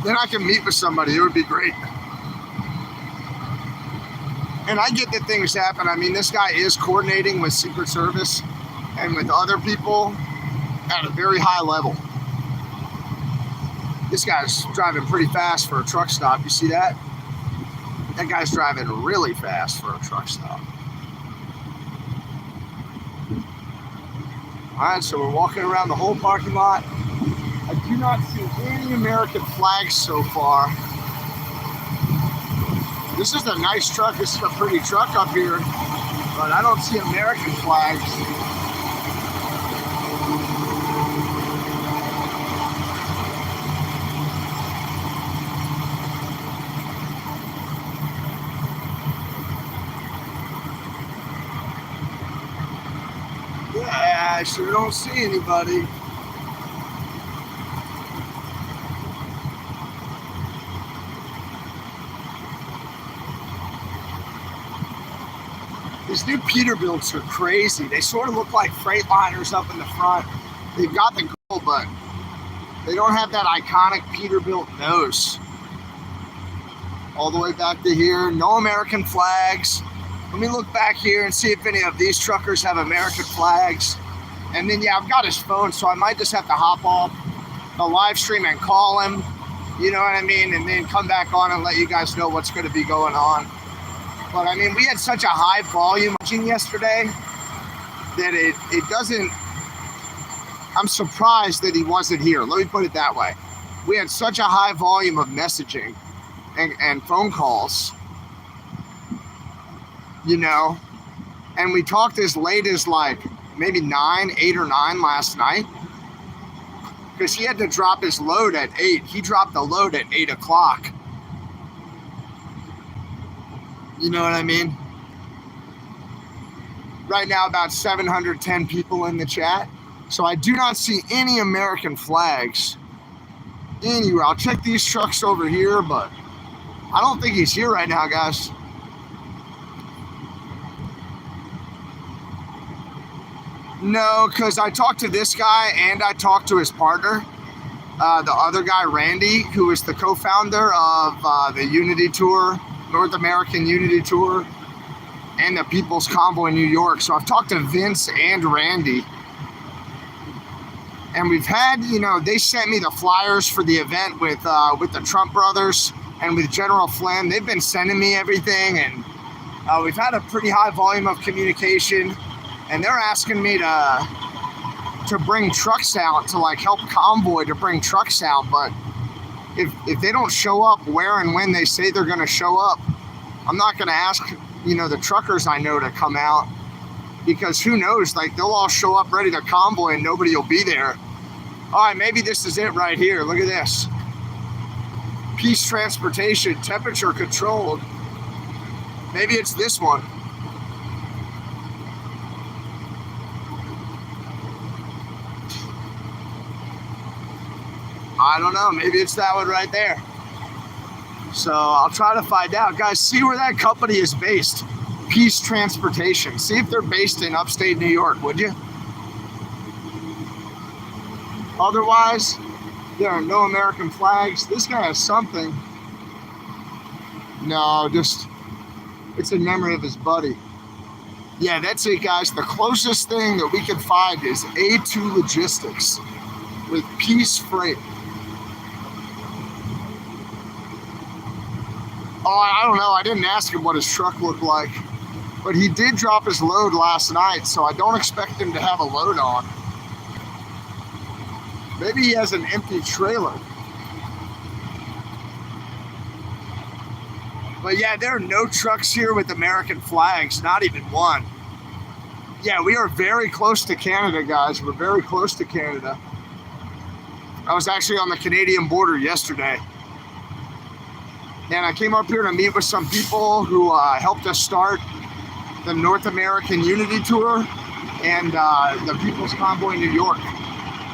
Then I can meet with somebody. It would be great. And I get that things happen. I mean, this guy is coordinating with Secret Service and with other people at a very high level. This guy's driving pretty fast for a truck stop. You see that? That guy's driving really fast for a truck stop. All right, so we're walking around the whole parking lot. I do not see any American flags so far. This is a nice truck. This is a pretty truck up here, but I don't see American flags. Yeah, I sure don't see anybody. These new Peterbilts are crazy. They sort of look like Freightliners up in the front. They've got the gold, but they don't have that iconic Peterbilt nose. All the way back to here, no American flags. Let me look back here and see if any of these truckers have American flags. And then, yeah, I've got his phone, so I might just have to hop off the live stream and call him. You know what I mean? And then come back on and let you guys know what's going to be going on. But I mean, we had such a high volume yesterday that it doesn't, I'm surprised that he wasn't here. Let me put it that way. We had such a high volume of messaging and phone calls, you know, and we talked as late as like maybe 8 or 9 last night, because he had to drop his load at 8. He dropped the load at 8 o'clock. You know what I mean? Right now, about 710 people in the chat. So I do not see any American flags anywhere. I'll check these trucks over here, but I don't think he's here right now, guys. No, because I talked to this guy and I talked to his partner, the other guy, Randy, who is the co-founder of the Unity Tour, North American Unity Tour, and the People's Convoy in New York. So I've talked to Vince and Randy. And we've had, you know, they sent me the flyers for the event with the Trump brothers and with General Flynn. They've been sending me everything, and we've had a pretty high volume of communication. And they're asking me to bring trucks out, to like help convoy to bring trucks out. But if they don't show up where and when they say they're going to show up, I'm not going to ask, you know, the truckers I know to come out, because who knows, like they'll all show up ready to convoy and nobody will be there. All right, maybe this is it right here. Look at this. Peace Transportation, temperature controlled. Maybe it's this one. I don't know, maybe it's that one right there. So I'll try to find out. Guys, see where that company is based. Peace Transportation. See if they're based in upstate New York, would you? Otherwise, there are no American flags. This guy has something. No, just, it's in memory of his buddy. Yeah, that's it, guys. The closest thing that we can find is A2 Logistics with Peace Freight. Oh, I don't know. I didn't ask him what his truck looked like. But he did drop his load last night, so I don't expect him to have a load on. Maybe he has an empty trailer. But yeah, there are no trucks here with American flags, not even one. Yeah, we are very close to Canada, guys. We're very close to Canada. I was actually on the Canadian border yesterday. And I came up here to meet with some people who helped us start the North American Unity Tour and the People's Convoy in New York.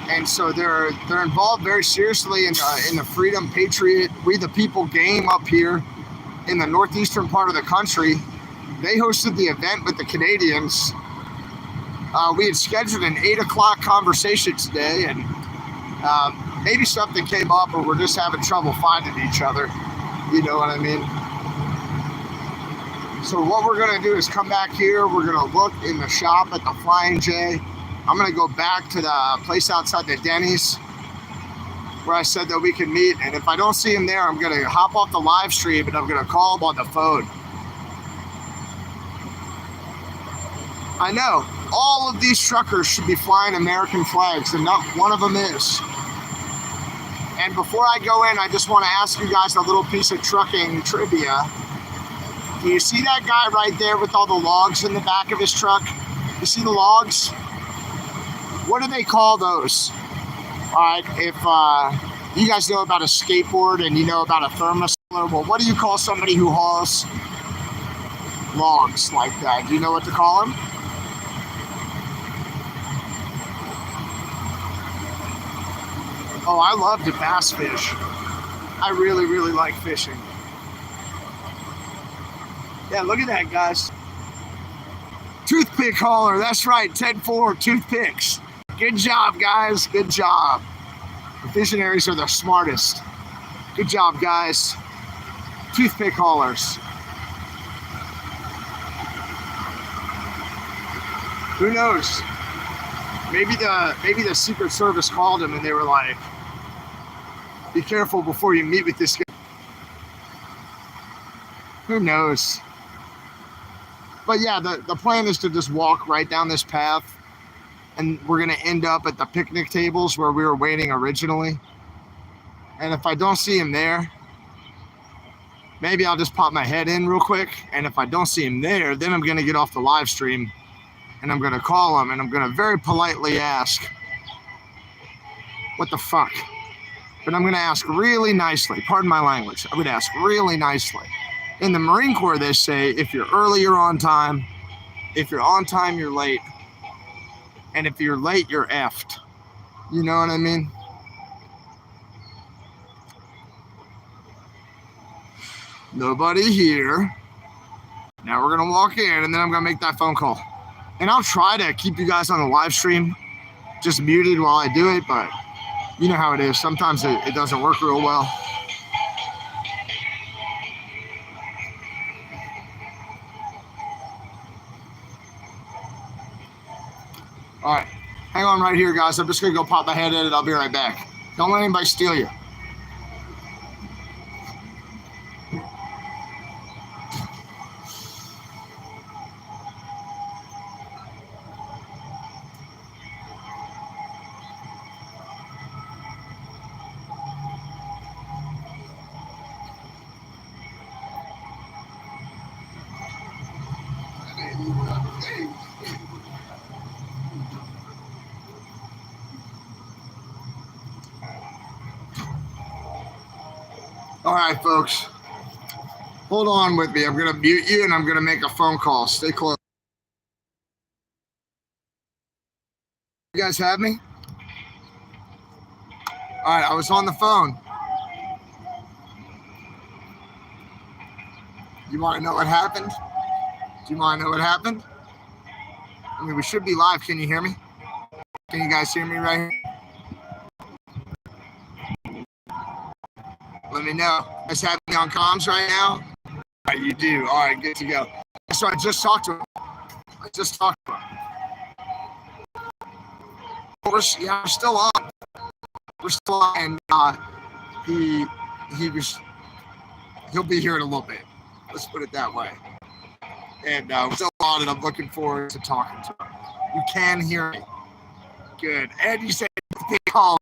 And so they're involved very seriously in the Freedom Patriot, We the People game up here in the northeastern part of the country. They hosted the event with the Canadians. We had scheduled an 8 o'clock conversation today, and maybe something came up or we're just having trouble finding each other. You know what I mean? So what we're gonna do is come back here. We're gonna look in the shop at the Flying J. I'm gonna go back to the place outside the Denny's where I said that we could meet. And if I don't see him there, I'm gonna hop off the live stream and I'm gonna call him on the phone. I know, all of these truckers should be flying American flags, and not one of them is. And before I go in, I just want to ask you guys a little piece of trucking trivia. Do you see that guy right there with all the logs in the back of his truck? You see the logs? What do they call those? All right, if you guys know about a skateboard and you know about a thermos, well, what do you call somebody who hauls logs like that? Do you know what to call them? Oh, I love to bass fish. I really, really like fishing. Yeah, look at that, guys. Toothpick hauler, that's right, 10-4, toothpicks. Good job, guys, good job. The visionaries are the smartest. Good job, guys. Toothpick haulers. Who knows? Maybe the Secret Service called him and they were like, be careful before you meet with this guy. Who knows? But yeah, the plan is to just walk right down this path, and we're gonna end up at the picnic tables where we were waiting originally. And if I don't see him there, maybe I'll just pop my head in real quick. And if I don't see him there, then I'm gonna get off the live stream and I'm gonna call him and I'm gonna very politely ask, what the fuck? But I'm gonna ask really nicely, pardon my language. I would ask really nicely. In the Marine Corps, they say, if you're early, you're on time. If you're on time, you're late. And if you're late, you're effed. You know what I mean? Nobody here. Now we're gonna walk in and then I'm gonna make that phone call. And I'll try to keep you guys on the live stream just muted while I do it, but you know how it is. Sometimes it doesn't work real well. All right, hang on right here, guys. I'm just gonna go pop my head in and I'll be right back. Don't let anybody steal you. All right, folks. Hold on with me. I'm going to mute you and I'm going to make a phone call. Stay close. You guys have me? All right, I was on the phone. You want to know what happened? Do you want to know what happened? I mean, we should be live. Can you hear me? Can you guys hear me right here? Let me know. You guys have me on comms right now? All right, you do. All right, good to go. So I just talked to him. We're still on. We're still on, and he'll be here in a little bit. Let's put it that way. And we're still on, and I'm looking forward to talking to him. You can hear me. Good. And you said they call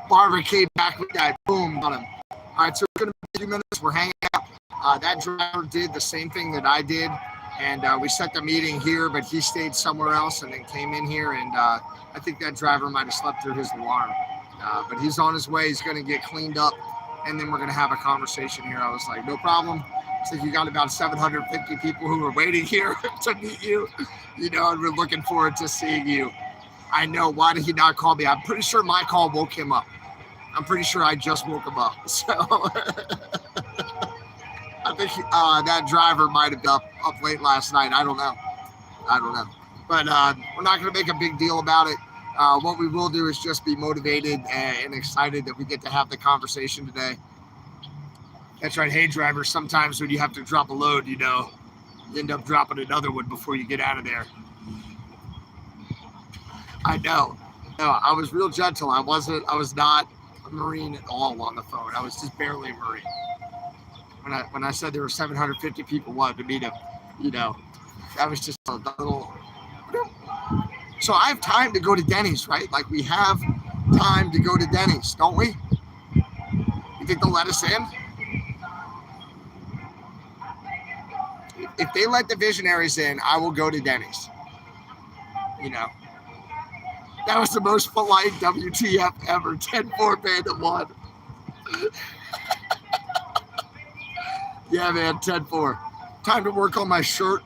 Barbara came back with that boom on him. All right, so we're going to be a few minutes. We're hanging out. That driver did the same thing that I did, and we set the meeting here, but he stayed somewhere else and then came in here, and I think that driver might have slept through his alarm. But he's on his way. He's going to get cleaned up, and then we're going to have a conversation here. I was like, no problem. So you got about 750 people who are waiting here to meet you, and we're looking forward to seeing you. I know. Why did he not call me? I'm pretty sure my call woke him up. I'm pretty sure I just woke him up. So I think that driver might have been up late last night. I don't know. But we're not going to make a big deal about it. What we will do is just be motivated and excited that we get to have the conversation today. That's right. Hey, driver, sometimes when you have to drop a load, you end up dropping another one before you get out of there. I know. No, I was real gentle. I was not a Marine at all on the phone. I was just barely a Marine. When I said there were 750 people wanted to meet him, that was just a little. So I have time to go to Denny's, right? Like we have time to go to Denny's, don't we? You think they'll let us in? If they let the visionaries in, I will go to Denny's. That was the most polite WTF ever. 10-4 Bandit 1. Yeah, man, 10-4. Time to work on my shirt.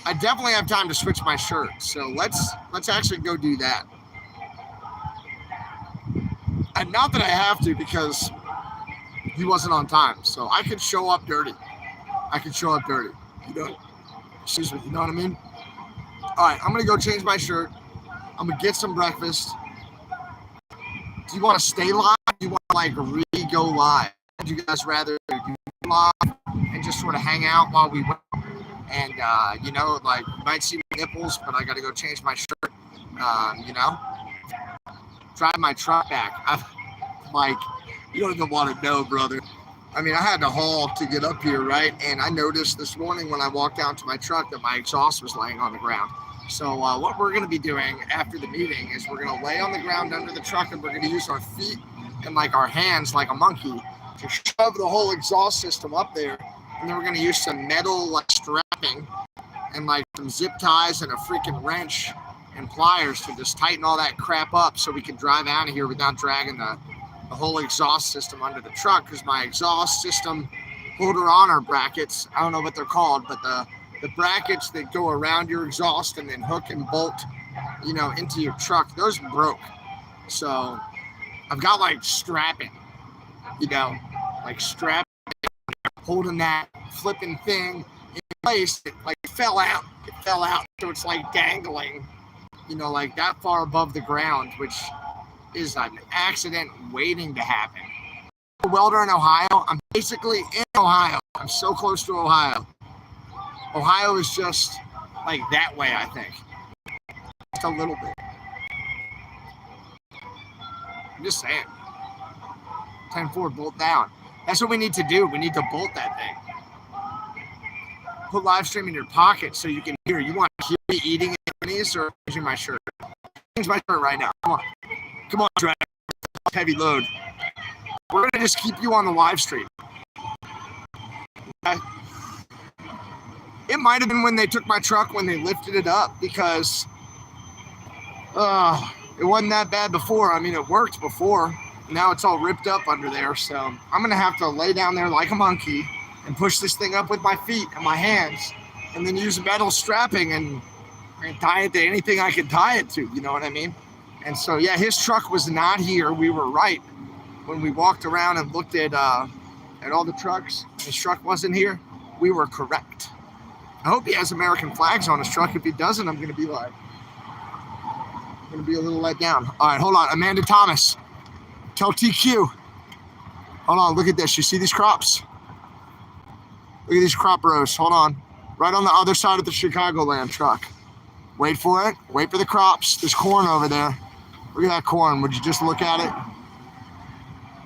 I definitely have time to switch my shirt. So let's actually go do that. And not that I have to because he wasn't on time. So I could show up dirty. Excuse me, you know what I mean? All right, I'm going to go change my shirt. I'm going to get some breakfast. Do you want to stay live? Do you want to re-go live? Would you guys rather do live and just sort of hang out while we wait? And, you might see my nipples, but I got to go change my shirt, drive my truck back. You don't even want to know, brother. I mean, I had to haul to get up here, right? And I noticed this morning when I walked down to my truck that my exhaust was laying on the ground. So what we're going to be doing after the meeting is we're going to lay on the ground under the truck, and we're going to use our feet and like our hands like a monkey to shove the whole exhaust system up there. And then we're going to use some metal like strapping and like some zip ties and a freaking wrench and pliers to just tighten all that crap up so we can drive out of here without dragging the whole exhaust system under the truck, because my exhaust system holder honor brackets, I don't know what they're called, but the brackets that go around your exhaust and then hook and bolt, you know, into your truck, those broke. So I've got like strapping, you know, like strapping, holding that flipping thing in place. It like fell out. It fell out. So it's like dangling, you know, like that far above the ground, which is an accident waiting to happen. I'm a welder in Ohio. I'm basically in Ohio. I'm so close to Ohio. Ohio is just like that way, I think. Just a little bit. I'm just saying. 10-4, bolt down. That's what we need to do. We need to bolt that thing. Put live stream in your pocket so you can hear. You want to hear me eating Japanese or changing my shirt? Change my shirt right now. Come on. Come on, Drag. Heavy load. We're going to just keep you on the live stream. Okay? It might have been when they took my truck when they lifted it up, because it wasn't that bad before. I mean, it worked before. Now it's all ripped up under there. So I'm going to have to lay down there like a monkey and push this thing up with my feet and my hands, and then use metal strapping and tie it to anything I can tie it to. You know what I mean? And so, yeah, his truck was not here. We were right when we walked around and looked at all the trucks. His truck wasn't here. We were correct. I hope he has American flags on his truck. If he doesn't, I'm going to be a little let down. All right, hold on. Amanda Thomas, tell TQ. Hold on, look at this. You see these crops? Look at these crop rows. Hold on. Right on the other side of the Chicagoland truck. Wait for it. Wait for the crops. There's corn over there. Look at that corn. Would you just look at it?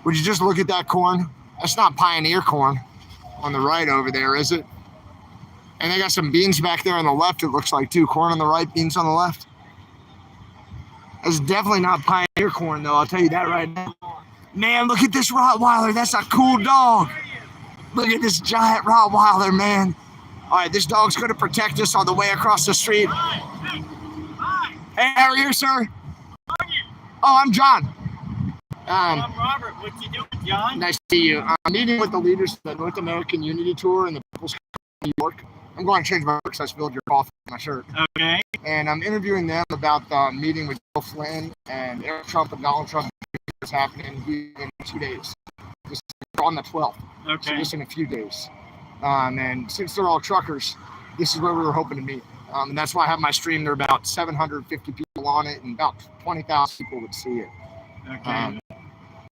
Would you just look at that corn? That's not Pioneer corn on the right over there, is it? And they got some beans back there on the left, it looks like, too. Corn on the right, beans on the left. That's definitely not Pioneer corn, though. I'll tell you that right now. Man, look at this Rottweiler. That's a cool dog. Look at this giant Rottweiler, man. All right, this dog's going to protect us on the way across the street. Hey, how are you, sir? Oh, I'm John. I'm Robert. What you doing, John? Nice to see you. I'm meeting with the leaders of the North American Unity Tour in the People's New York. I'm going to change my work because I spilled your coffee on my shirt. Okay. And I'm interviewing them about the meeting with Joe Flynn and Eric Trump and Donald Trump is happening in 2 days. Just on the 12th. Okay. So just in a few days. And since they're all truckers, this is where we were hoping to meet. And that's why I have my stream. There are about 750 people on it, and about 20,000 people would see it. Okay.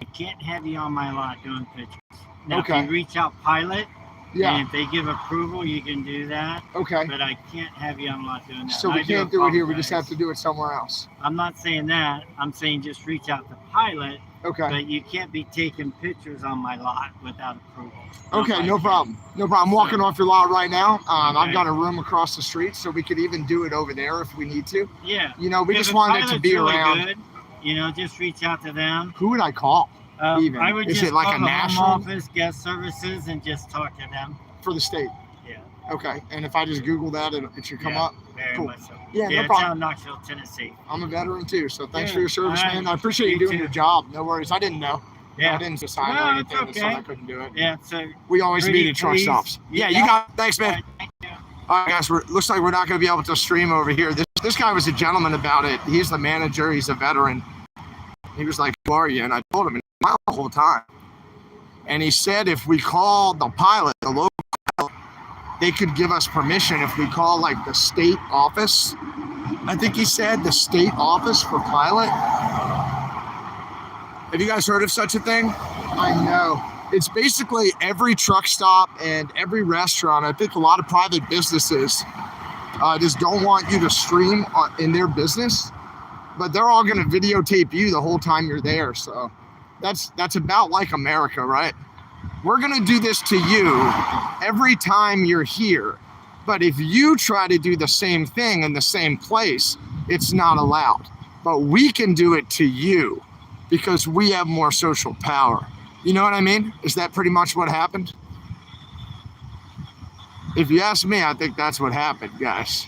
I can't have you on my lot doing pictures. Now, Okay. if you reach out Pilot, Yeah. and if they give approval, you can do that. Okay. But I can't have you on lot doing that. So And we I can't do it here. We apologize. just have to do it somewhere else. I'm not saying that. I'm saying just reach out to Pilot, Okay. but you can't be taking pictures on my lot without approval. Okay, no problem. No problem. I'm walking off your lot right now. I've Okay. got a room across the street, so we could even do it over there if we need to. Yeah. You know, we Yeah, just but wanted it to Pilot's be really around. good. You know, just reach out to them. Who would I call even? I would Is just it like call a the national home office, guest services, and just talk to them. for the state? Yeah. Okay, and if I just Google that, it should come Yeah, up. Very Cool. much so. Yeah, no it's problem. out in Knoxville, Tennessee. I'm a veteran too, so thanks Yeah, for your service, all right. man. I appreciate you You doing too. your job. No worries. I didn't know. Yeah. I didn't decide No, or it's anything, so okay. I couldn't do it. Yeah. So. We always Pretty meet at truck please. stops. Yeah, Yeah. you got it. Thanks, man. All right, thank you. All right, guys, looks like we're not going to be able to stream over here. This guy was a gentleman about it. He's the manager. He's a veteran. He was like, who are you? And I told him, and he smiled the whole time. And he said if we called the pilot, the local pilot, they could give us permission if we call like the state office. I think he said the state office for pilot. Have you guys heard of such a thing? I know. It's basically every truck stop and every restaurant. I think a lot of private businesses just don't want you to stream in their business, but they're all going to videotape you the whole time you're there. So that's about like America, right? We're going to do this to you every time you're here. But if you try to do the same thing in the same place, it's not allowed. But we can do it to you because we have more social power. You know what I mean? Is that pretty much what happened? If you ask me, I think that's what happened, guys.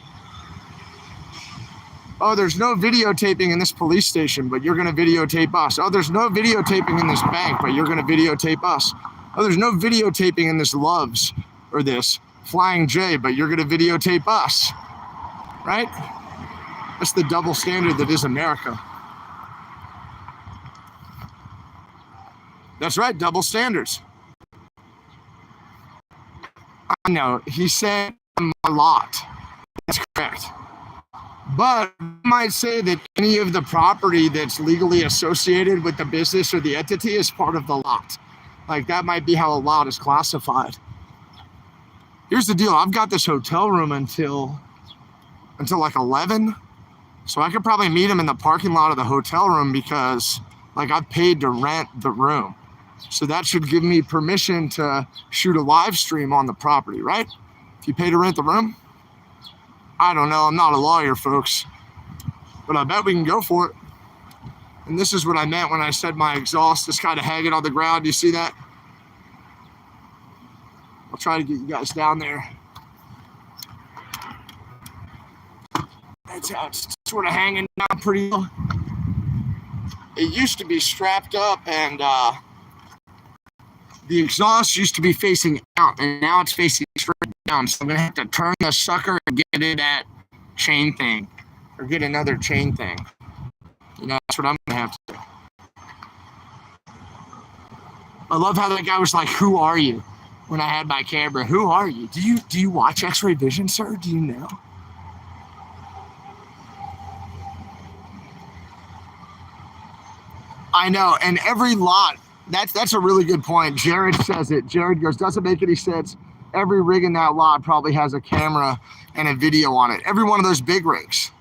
Oh, there's no videotaping in this police station, but you're going to videotape us. Oh, there's no videotaping in this bank, but you're going to videotape us. Oh, there's no videotaping in this Loves or this Flying J, but you're going to videotape us, right? That's the double standard that is America. That's right, double standards. I know, he said a lot. That's correct. But I might say that any of the property that's legally associated with the business or the entity is part of the lot. Like that might be how a lot is classified. Here's the deal. I've got this hotel room until like 11. So I could probably meet him in the parking lot of the hotel room because like I've paid to rent the room. So that should give me permission to shoot a live stream on the property, right? If you pay to rent the room. I don't know. I'm not a lawyer, folks. But I bet we can go for it. And this is what I meant when I said my exhaust is kind of hanging on the ground. You see that? I'll try to get you guys down there. That's how it's sort of hanging down pretty low. It used to be strapped up and the exhaust used to be facing out and now it's facing straight down. So I'm going to have to turn the sucker and get it at chain thing or get another chain thing. You know, that's what I'm going to have to do. I love how that guy was like, "Who are you?" When I had my camera. Who are you? Do you watch X-Ray Vision, sir? Do you know? I know, and every lot, that's a really good point. Jared says it. Jared goes, doesn't make any sense. Every rig in that lot probably has a camera and a video on it. Every one of those big rigs.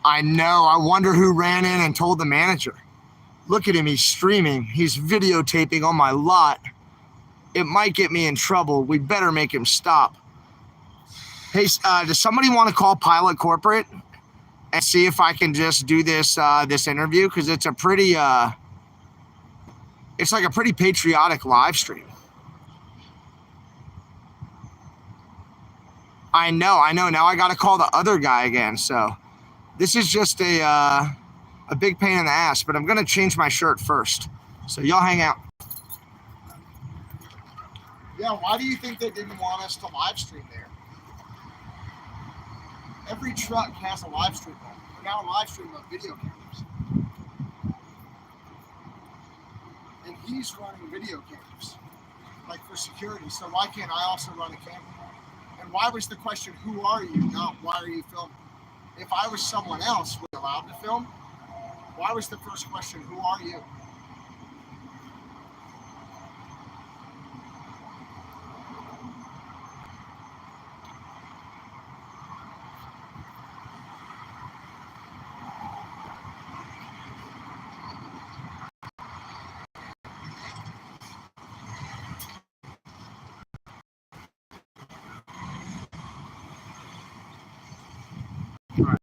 I know. I wonder who ran in and told the manager. Look at him. He's streaming. He's videotaping on my lot. It might get me in trouble. We better make him stop. Hey, does somebody want to call Pilot Corporate and see if I can just do this this interview? Because it's a pretty, it's like a pretty patriotic live stream. I know. Now I got to call the other guy again. So this is just a big pain in the ass. But I'm gonna change my shirt first. So y'all hang out. Yeah, why do you think they didn't want us to live stream there? Every truck has a live stream on. We're now a live stream of video cameras. And he's running video cameras, like for security. So why can't I also run a camera? And why was the question, who are you, not why are you filming? If I was someone else, would allowed to film? Why was the first question, who are you? All right.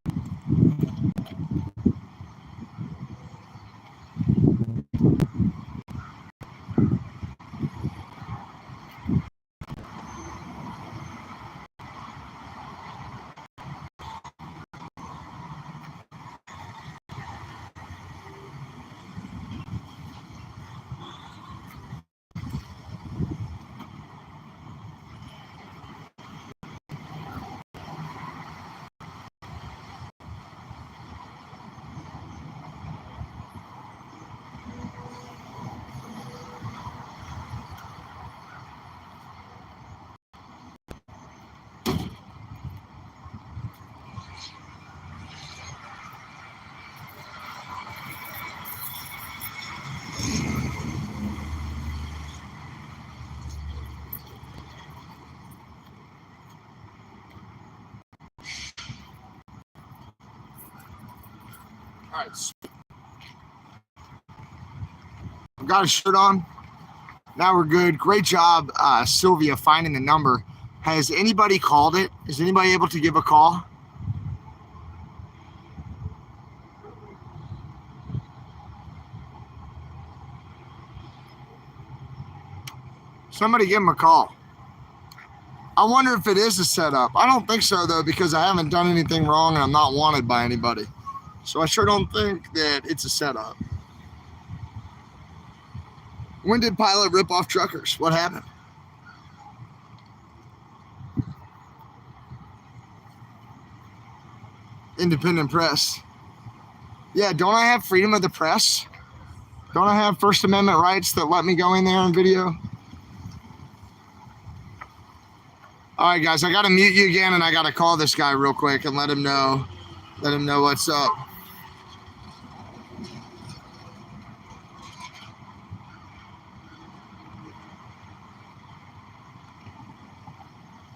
I've got a shirt on. Now we're good. Great job, Sylvia, finding the number. Has anybody called it? Is anybody able to give a call? Somebody give him a call. I wonder if it is a setup. I don't think so, though, because I haven't done anything wrong and I'm not wanted by anybody. So I sure don't think that it's a setup. When did Pilot rip off truckers? What happened? Independent press. Yeah, don't I have freedom of the press? Don't I have First Amendment rights that let me go in there and video? All right, guys, I got to mute you again, and I got to call this guy real quick and let him know what's up.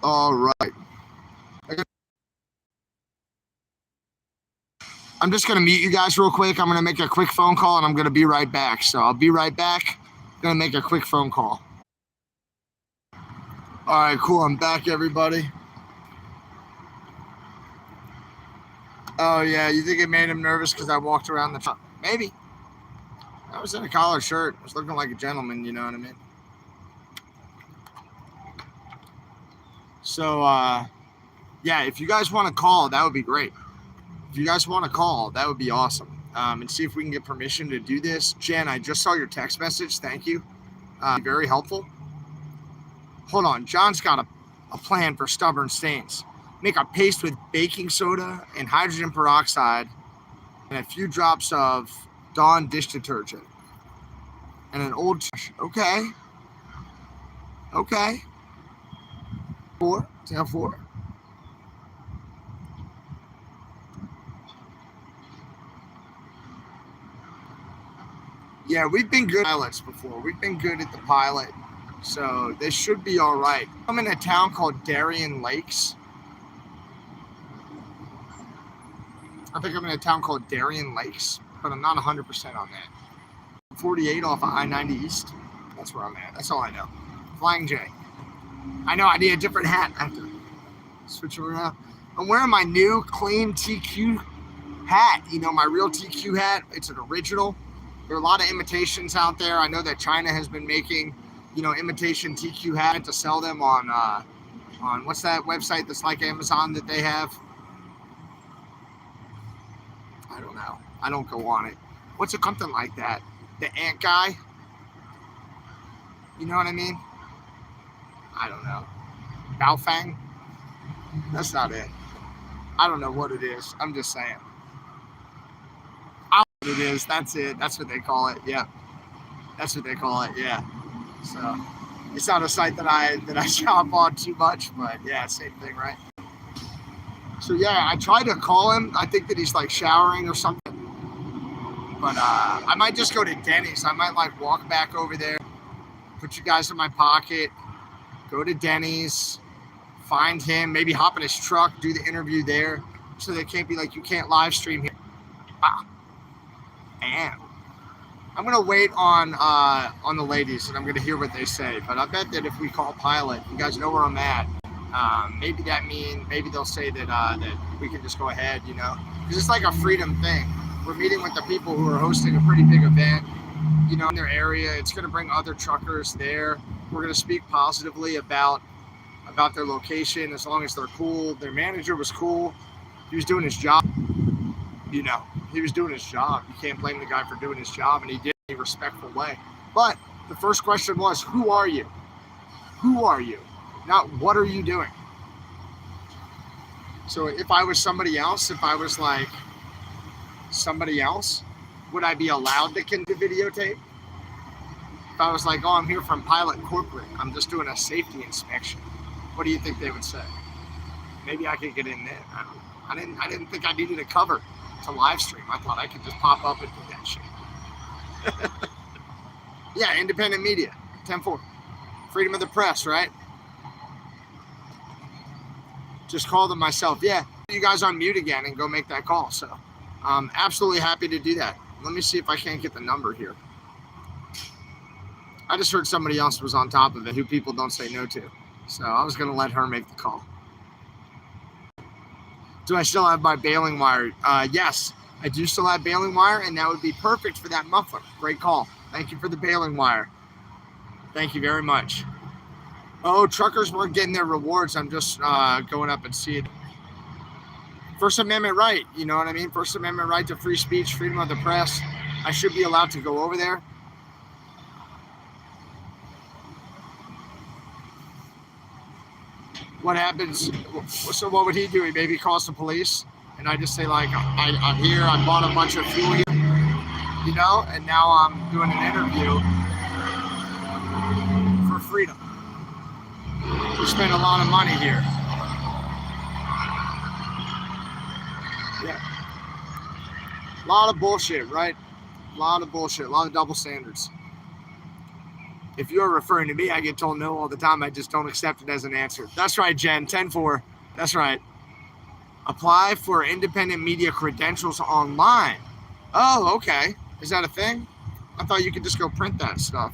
All right. I'm just going to mute you guys real quick. I'm going to make a quick phone call, and I'm going to be right back. So I'll be right back. I'm going to make a quick phone call. All right, cool. I'm back, everybody. Oh, yeah. You think it made him nervous because I walked around the truck? Maybe. I was in a collared shirt. I was looking like a gentleman, you know what I mean? So, yeah, if you guys want to call, that would be great. If you guys want to call, that would be awesome. And see if we can get permission to do this. Jen, I just saw your text message. Thank you. Very helpful. Hold on. John's got a plan for stubborn stains. Make a paste with baking soda and hydrogen peroxide and a few drops of Dawn dish detergent and an old... Okay. Okay. 4. 4. Yeah, we've been good pilots before. We've been good at the pilot. So this should be all right. I'm in a town called Darien Lakes. I think I'm in a town called Darien Lakes, but I'm not 100% on that. 48 off of I-90 East. That's where I'm at. That's all I know. Flying J. I know I need a different hat. I have to switch around. I'm wearing my new clean TQ hat. You know, my real TQ hat. It's an original. There are a lot of imitations out there. I know that China has been making, you know, imitation TQ hat to sell them on what's that website that's like Amazon that they have? I don't know. I don't go on it. What's it, something like that? The ant guy? You know what I mean? I don't know. Baofeng? That's not it. I don't know what it is. I'm just saying. I don't know what it is. That's it. That's what they call it. Yeah. That's what they call it. Yeah. So it's not a site that I shop on too much, but yeah, same thing, right? So yeah, I tried to call him. I think that he's like showering or something. But I might just go to Denny's. I might like walk back over there, put you guys in my pocket, go to Denny's, find him, maybe hop in his truck, do the interview there, so they can't be like, you can't live stream here. Damn. I'm gonna wait on the ladies, and I'm gonna hear what they say. But I bet that if we call Pilot, you guys know where I'm at. Maybe they'll say that that we can just go ahead, you know, because it's like a freedom thing. We're meeting with the people who are hosting a pretty big event, you know, in their area. It's gonna bring other truckers there. We're gonna speak positively about their location, as long as they're cool. Their manager was cool. He was doing his job. You know, he was doing his job. You can't blame the guy for doing his job, and he did it in a respectful way. But the first question was, who are you? Who are you? Not what are you doing? So if I was somebody else, if I was like somebody else, would I be allowed to videotape? If I was like, oh, I'm here from Pilot Corporate, I'm just doing a safety inspection, what do you think they would say? Maybe I could get in there. I didn't think I needed a cover to live stream. I thought I could just pop up and do that shit. Yeah, independent media, 10-4. Freedom of the press, right? Just call them myself. Yeah, you guys on mute again and go make that call. So I'm absolutely happy to do that. Let me see if I can't get the number here. I just heard somebody else was on top of it who people don't say no to. So I was going to let her make the call. Do I still have my baling wire? Yes, I do still have baling wire, and that would be perfect for that muffler. Great call. Thank you for the baling wire. Thank you very much. Oh, truckers weren't getting their rewards. I'm just going up and seeing. First Amendment right, you know what I mean? First Amendment right to free speech, freedom of the press. I should be allowed to go over there. What happens? So what would he do? He maybe calls the police, and I just say like, I'm here. I bought a bunch of fuel here, you know, and now I'm doing an interview for freedom. We spend a lot of money here. Yeah. A lot of bullshit, right? A lot of bullshit, a lot of double standards. If you're referring to me, I get told no all the time. I just don't accept it as an answer. That's right, Jen. 10-4. That's right. Apply for independent media credentials online. Oh, okay. Is that a thing? I thought you could just go print that stuff.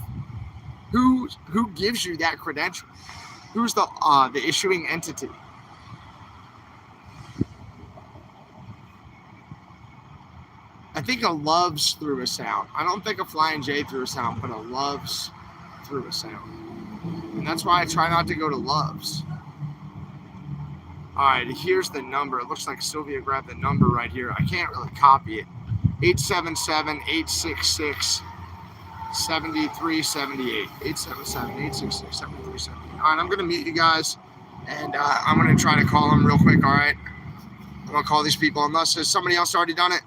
Who gives you that credential? Who's the issuing entity? I think a Loves through a sound. I don't think a Flying J through a sound, but a Loves through a sound. And that's why I try not to go to Loves. All right, here's the number. It looks like Sylvia grabbed the number right here. I can't really copy it. 877-866-7378. 877-866-7378. All right, I'm going to meet you guys, and I'm going to try to call them real quick, all right? I'm going to call these people, unless has somebody else already done it?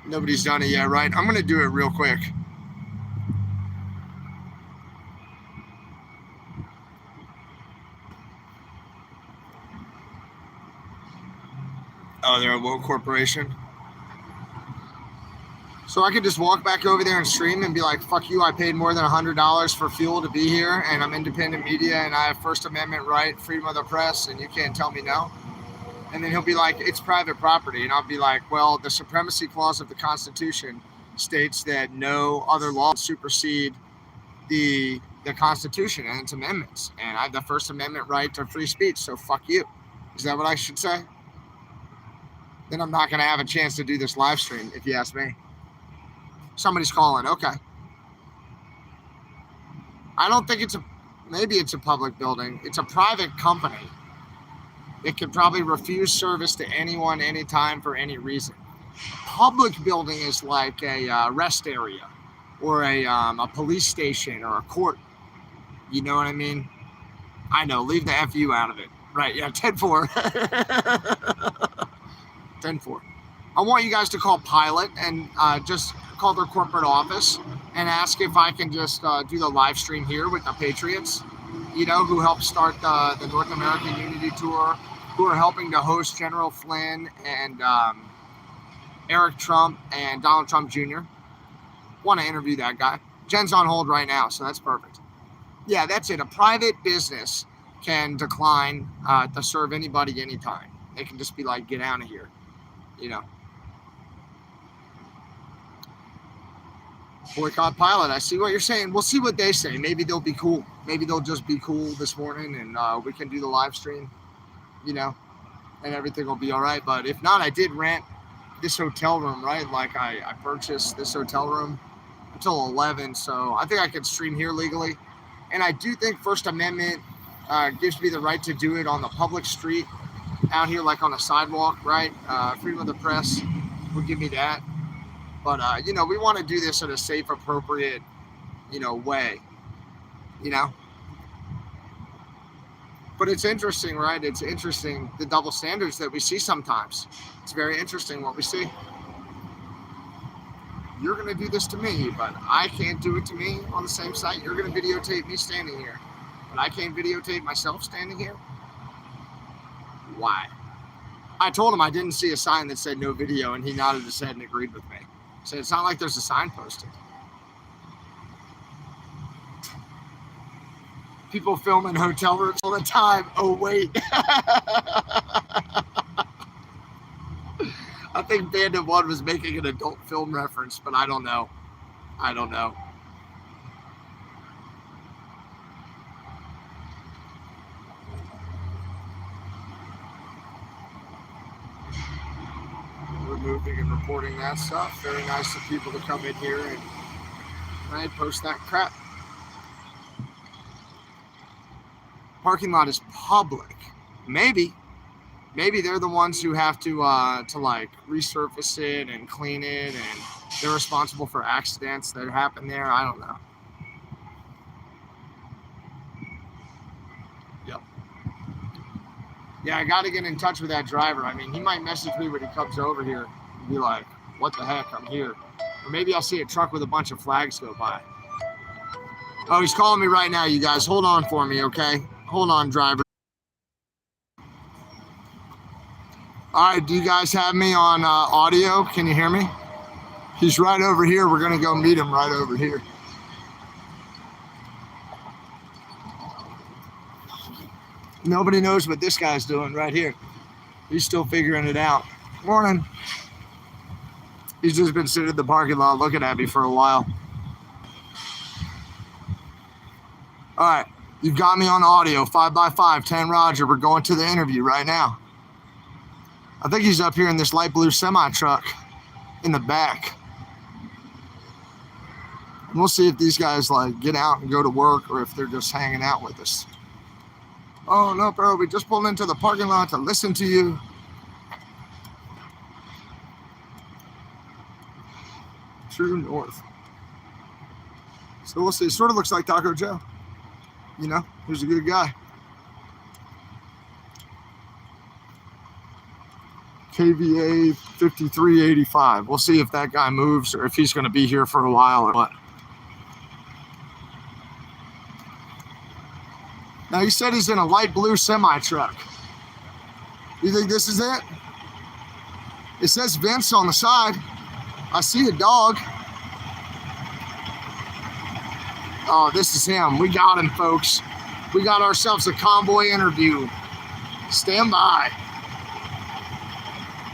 Nobody's done it yet, right? I'm going to do it real quick. Oh, they're a woke corporation. So I could just walk back over there and stream and be like, fuck you, I paid more than $100 for fuel to be here, and I'm independent media, and I have First Amendment right, freedom of the press, and you can't tell me no. And then he'll be like, it's private property. And I'll be like, well, the supremacy clause of the Constitution states that no other law supersede the Constitution and its amendments. And I have the First Amendment right to free speech, so fuck you. Is that what I should say? Then I'm not going to have a chance to do this live stream, if you ask me. Somebody's calling. Okay. I don't think maybe it's a public building. It's a private company. It could probably refuse service to anyone, anytime, for any reason. Public building is like a rest area or a police station or a court. You know what I mean? I know. Leave the FU out of it. Right. Yeah. 10-4. 10-4. I want you guys to call Pilot and just call their corporate office and ask if I can just do the live stream here with the Patriots, you know, who helped start the North American Unity Tour, who are helping to host General Flynn and Eric Trump and Donald Trump Jr. Want to interview that guy. Jen's on hold right now, so that's perfect. Yeah, that's it. A private business can decline to serve anybody anytime. They can just be like, get out of here, you know. Boycott Pilot. I see what you're saying. We'll see what they say. Maybe they'll be cool. Maybe they'll just be cool this morning, and we can do the live stream, you know, and everything will be all right. But if not, I did rent this hotel room, right? Like I purchased this hotel room until 11, so I think I can stream here legally. And I do think First Amendment gives me the right to do it on the public street out here, like on a sidewalk, right? Freedom of the press would give me that. But, you know, we want to do this in a safe, appropriate, you know, way, you know. But it's interesting, right? It's interesting, the double standards that we see sometimes. It's very interesting what we see. You're going to do this to me, but I can't do it to me on the same site. You're going to videotape me standing here, but I can't videotape myself standing here. Why? I told him I didn't see a sign that said no video, and he nodded his head and agreed with me. So it's not like there's a sign posted. People film in hotel rooms all the time. Oh, wait. I think Bandit One was making an adult film reference, but I don't know. I don't know. Removing and reporting that stuff. Very nice of people to come in here and post that crap. Parking lot is public. Maybe they're the ones who have to like resurface it and clean it, and they're responsible for accidents that happen there. I don't know. Yep. Yeah, I got to get in touch with that driver. I mean, he might message me when he comes over here and be like, "What the heck? I'm here." Or maybe I'll see a truck with a bunch of flags go by. Oh, he's calling me right now, you guys. Hold on for me, okay? Hold on, driver. All right, do you guys have me on audio? Can you hear me? He's right over here. We're going to go meet him right over here. Nobody knows what this guy's doing right here. He's still figuring it out. Morning. He's just been sitting in the parking lot looking at me for a while. All right, you've got me on audio. 5x5, 10 Roger. We're going to the interview right now. I think he's up here in this light blue semi truck in the back. And we'll see if these guys like get out and go to work or if they're just hanging out with us. Oh no, bro, we just pulled into the parking lot to listen to you. True north. So we'll see. It sort of looks like Taco Joe. You know, he's a good guy. KVA 5385. We'll see if that guy moves or if he's going to be here for a while or what. Now, he said he's in a light blue semi truck. You think this is it? It says Vince on the side. I see a dog. Oh, this is him. We got him, folks. We got ourselves a convoy interview. Stand by.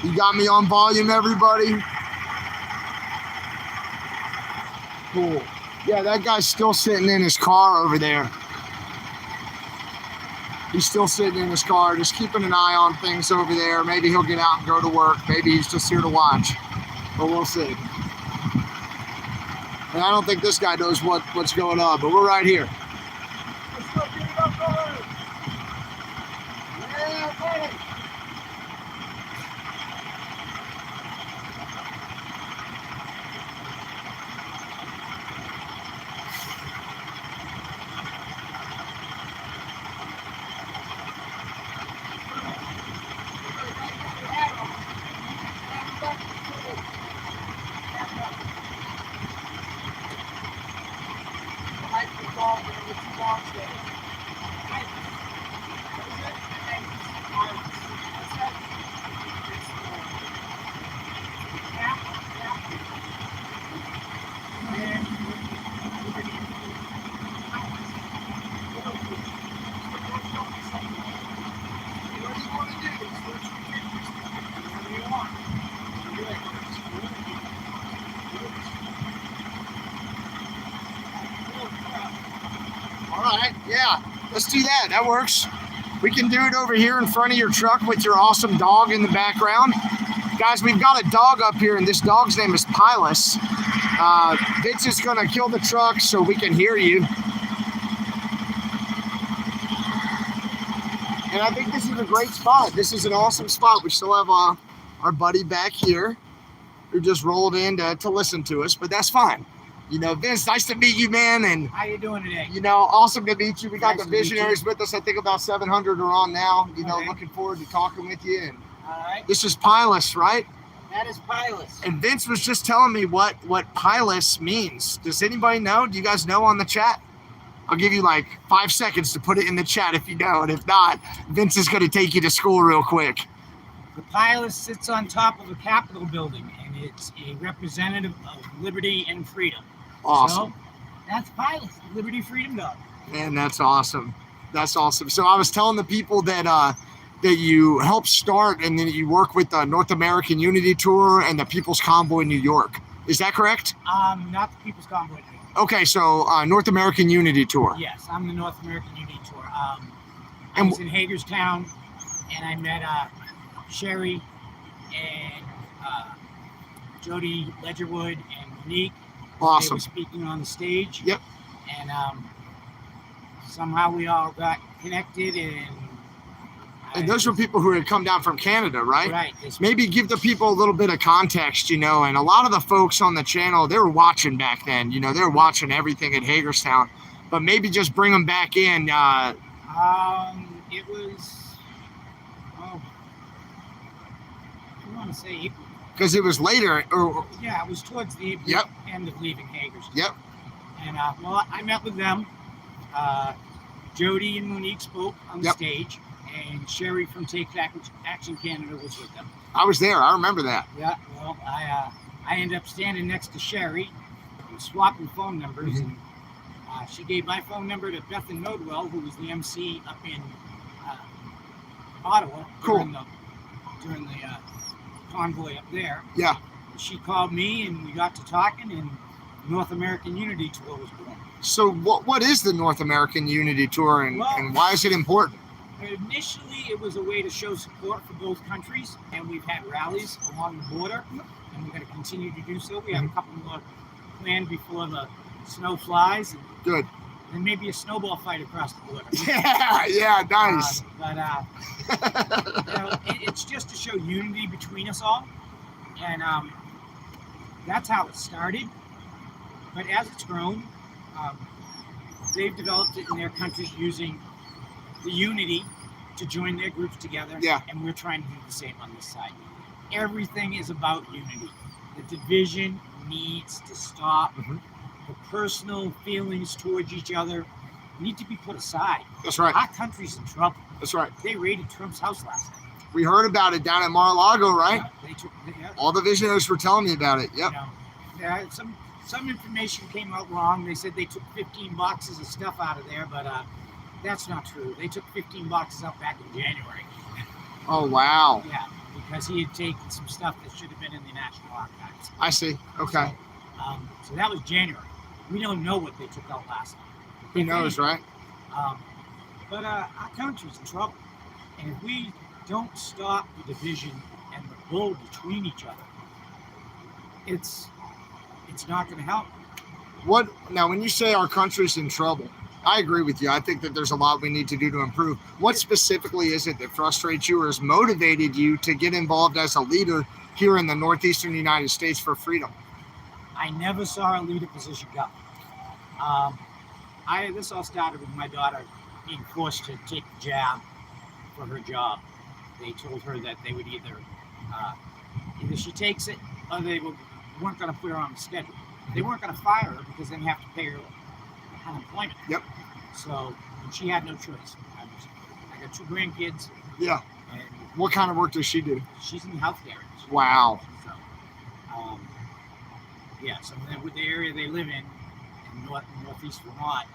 You got me on volume, everybody? Cool. Yeah, that guy's still sitting in his car over there. He's still sitting in his car, just keeping an eye on things over there. Maybe he'll get out and go to work. Maybe he's just here to watch. But we'll see. And I don't think this guy knows what's going on, but we're right here. Yeah, let's do that. That works. We can do it over here in front of your truck with your awesome dog in the background. Guys, we've got a dog up here, and this dog's name is Pilus. Vince is going to kill the truck so we can hear you. And I think this is a great spot. This is an awesome spot. We still have our buddy back here who just rolled in to listen to us, but that's fine. You know, Vince, nice to meet you, man. And how you doing today? You know, awesome to meet you. We got Nice the to meet visionaries with us. I think about 700 are on now. You know, Okay. looking forward to talking with you. And All right. this is Pilus, right? That is Pilus. And Vince was just telling me what Pilus means. Does anybody know? Do you guys know on the chat? I'll give you like 5 seconds to put it in the chat if you know. And if not, Vince is going to take you to school real quick. The Pilus sits on top of a Capitol building, and it's a representative of liberty and freedom. Awesome. So, that's Pilus, the Liberty Freedom Dog. Man, that's awesome. That's awesome. So I was telling the people that that you helped start and then you work with the North American Unity Tour and the People's Convoy New York. Is that correct? Not the People's Convoy. Okay, so North American Unity Tour. Yes, I'm the North American Unity Tour. I And- was in Hagerstown, and I met Sherry and Jody Ledgerwood and Monique. They Awesome. were speaking on the stage. Yep. And somehow we all got connected, And those were people who had come down from Canada, right? Right. Maybe give the people a little bit of context, and a lot of the folks on the channel, they were watching back then, they were watching everything at Hagerstown, but maybe just bring them back in. It was, I want to say April. Because it was later. Yeah, it was towards the April Yep. end of leaving Hagerstown. Yep. And well, I met with them. Jody and Monique spoke on the Yep. stage, and Sherry from Take Action Canada was with them. I was there. I remember that. Yeah, well, I ended up standing next to Sherry and swapping phone numbers, and she gave my phone number to Bethan Nodwell, who was the MC up in Ottawa Cool. during the convoy up there. Yeah. She called me, and we got to talking, and North American Unity Tour was born. So what is the North American Unity Tour, and why is it important? Initially, it was a way to show support for both countries, and we've had rallies along the border, and we're going to continue to do so. We have a couple more planned before the snow flies, Good. and maybe a snowball fight across the border. Yeah, nice. It's just to show unity between us all, and that's how it started. But as it's grown, they've developed it in their countries using the unity to join their groups together. Yeah. And we're trying to do the same on this side. Everything is about unity. The division needs to stop. Mhm. The personal feelings towards each other need to be put aside. That's right. Our country's in trouble. That's right. They raided Trump's house last night. We heard about it down at Mar-a-Lago, right? They took, All the visionaries were telling me about it. Yep. Some information came out wrong. They said they took 15 boxes of stuff out of there, but that's not true. They took 15 boxes out back in January. Oh, wow. Yeah, because he had taken some stuff that should have been in the National Archives. I see. Okay. So that was January. We don't know what they took out last night. Who knows, right? But our country's in trouble. And if we don't stop the division and the bull between each other, it's not going to help. Now, when you say our country's in trouble, I agree with you. I think that there's a lot we need to do to improve. What specifically is it that frustrates you or has motivated you to get involved as a leader here in the Northeastern United States for freedom? I never saw a leader position go. This all started with my daughter being forced to take the jab for her job. They told her that they would either she takes it or they weren't going to put her on the schedule. They weren't going to fire her because they'd have to pay her unemployment. Yep. So she had no choice. I got 2 grandkids. Yeah. And What kind of work does she do? she's in the healthcare industry. Wow. So, so then with the area they live in northeast Vermont,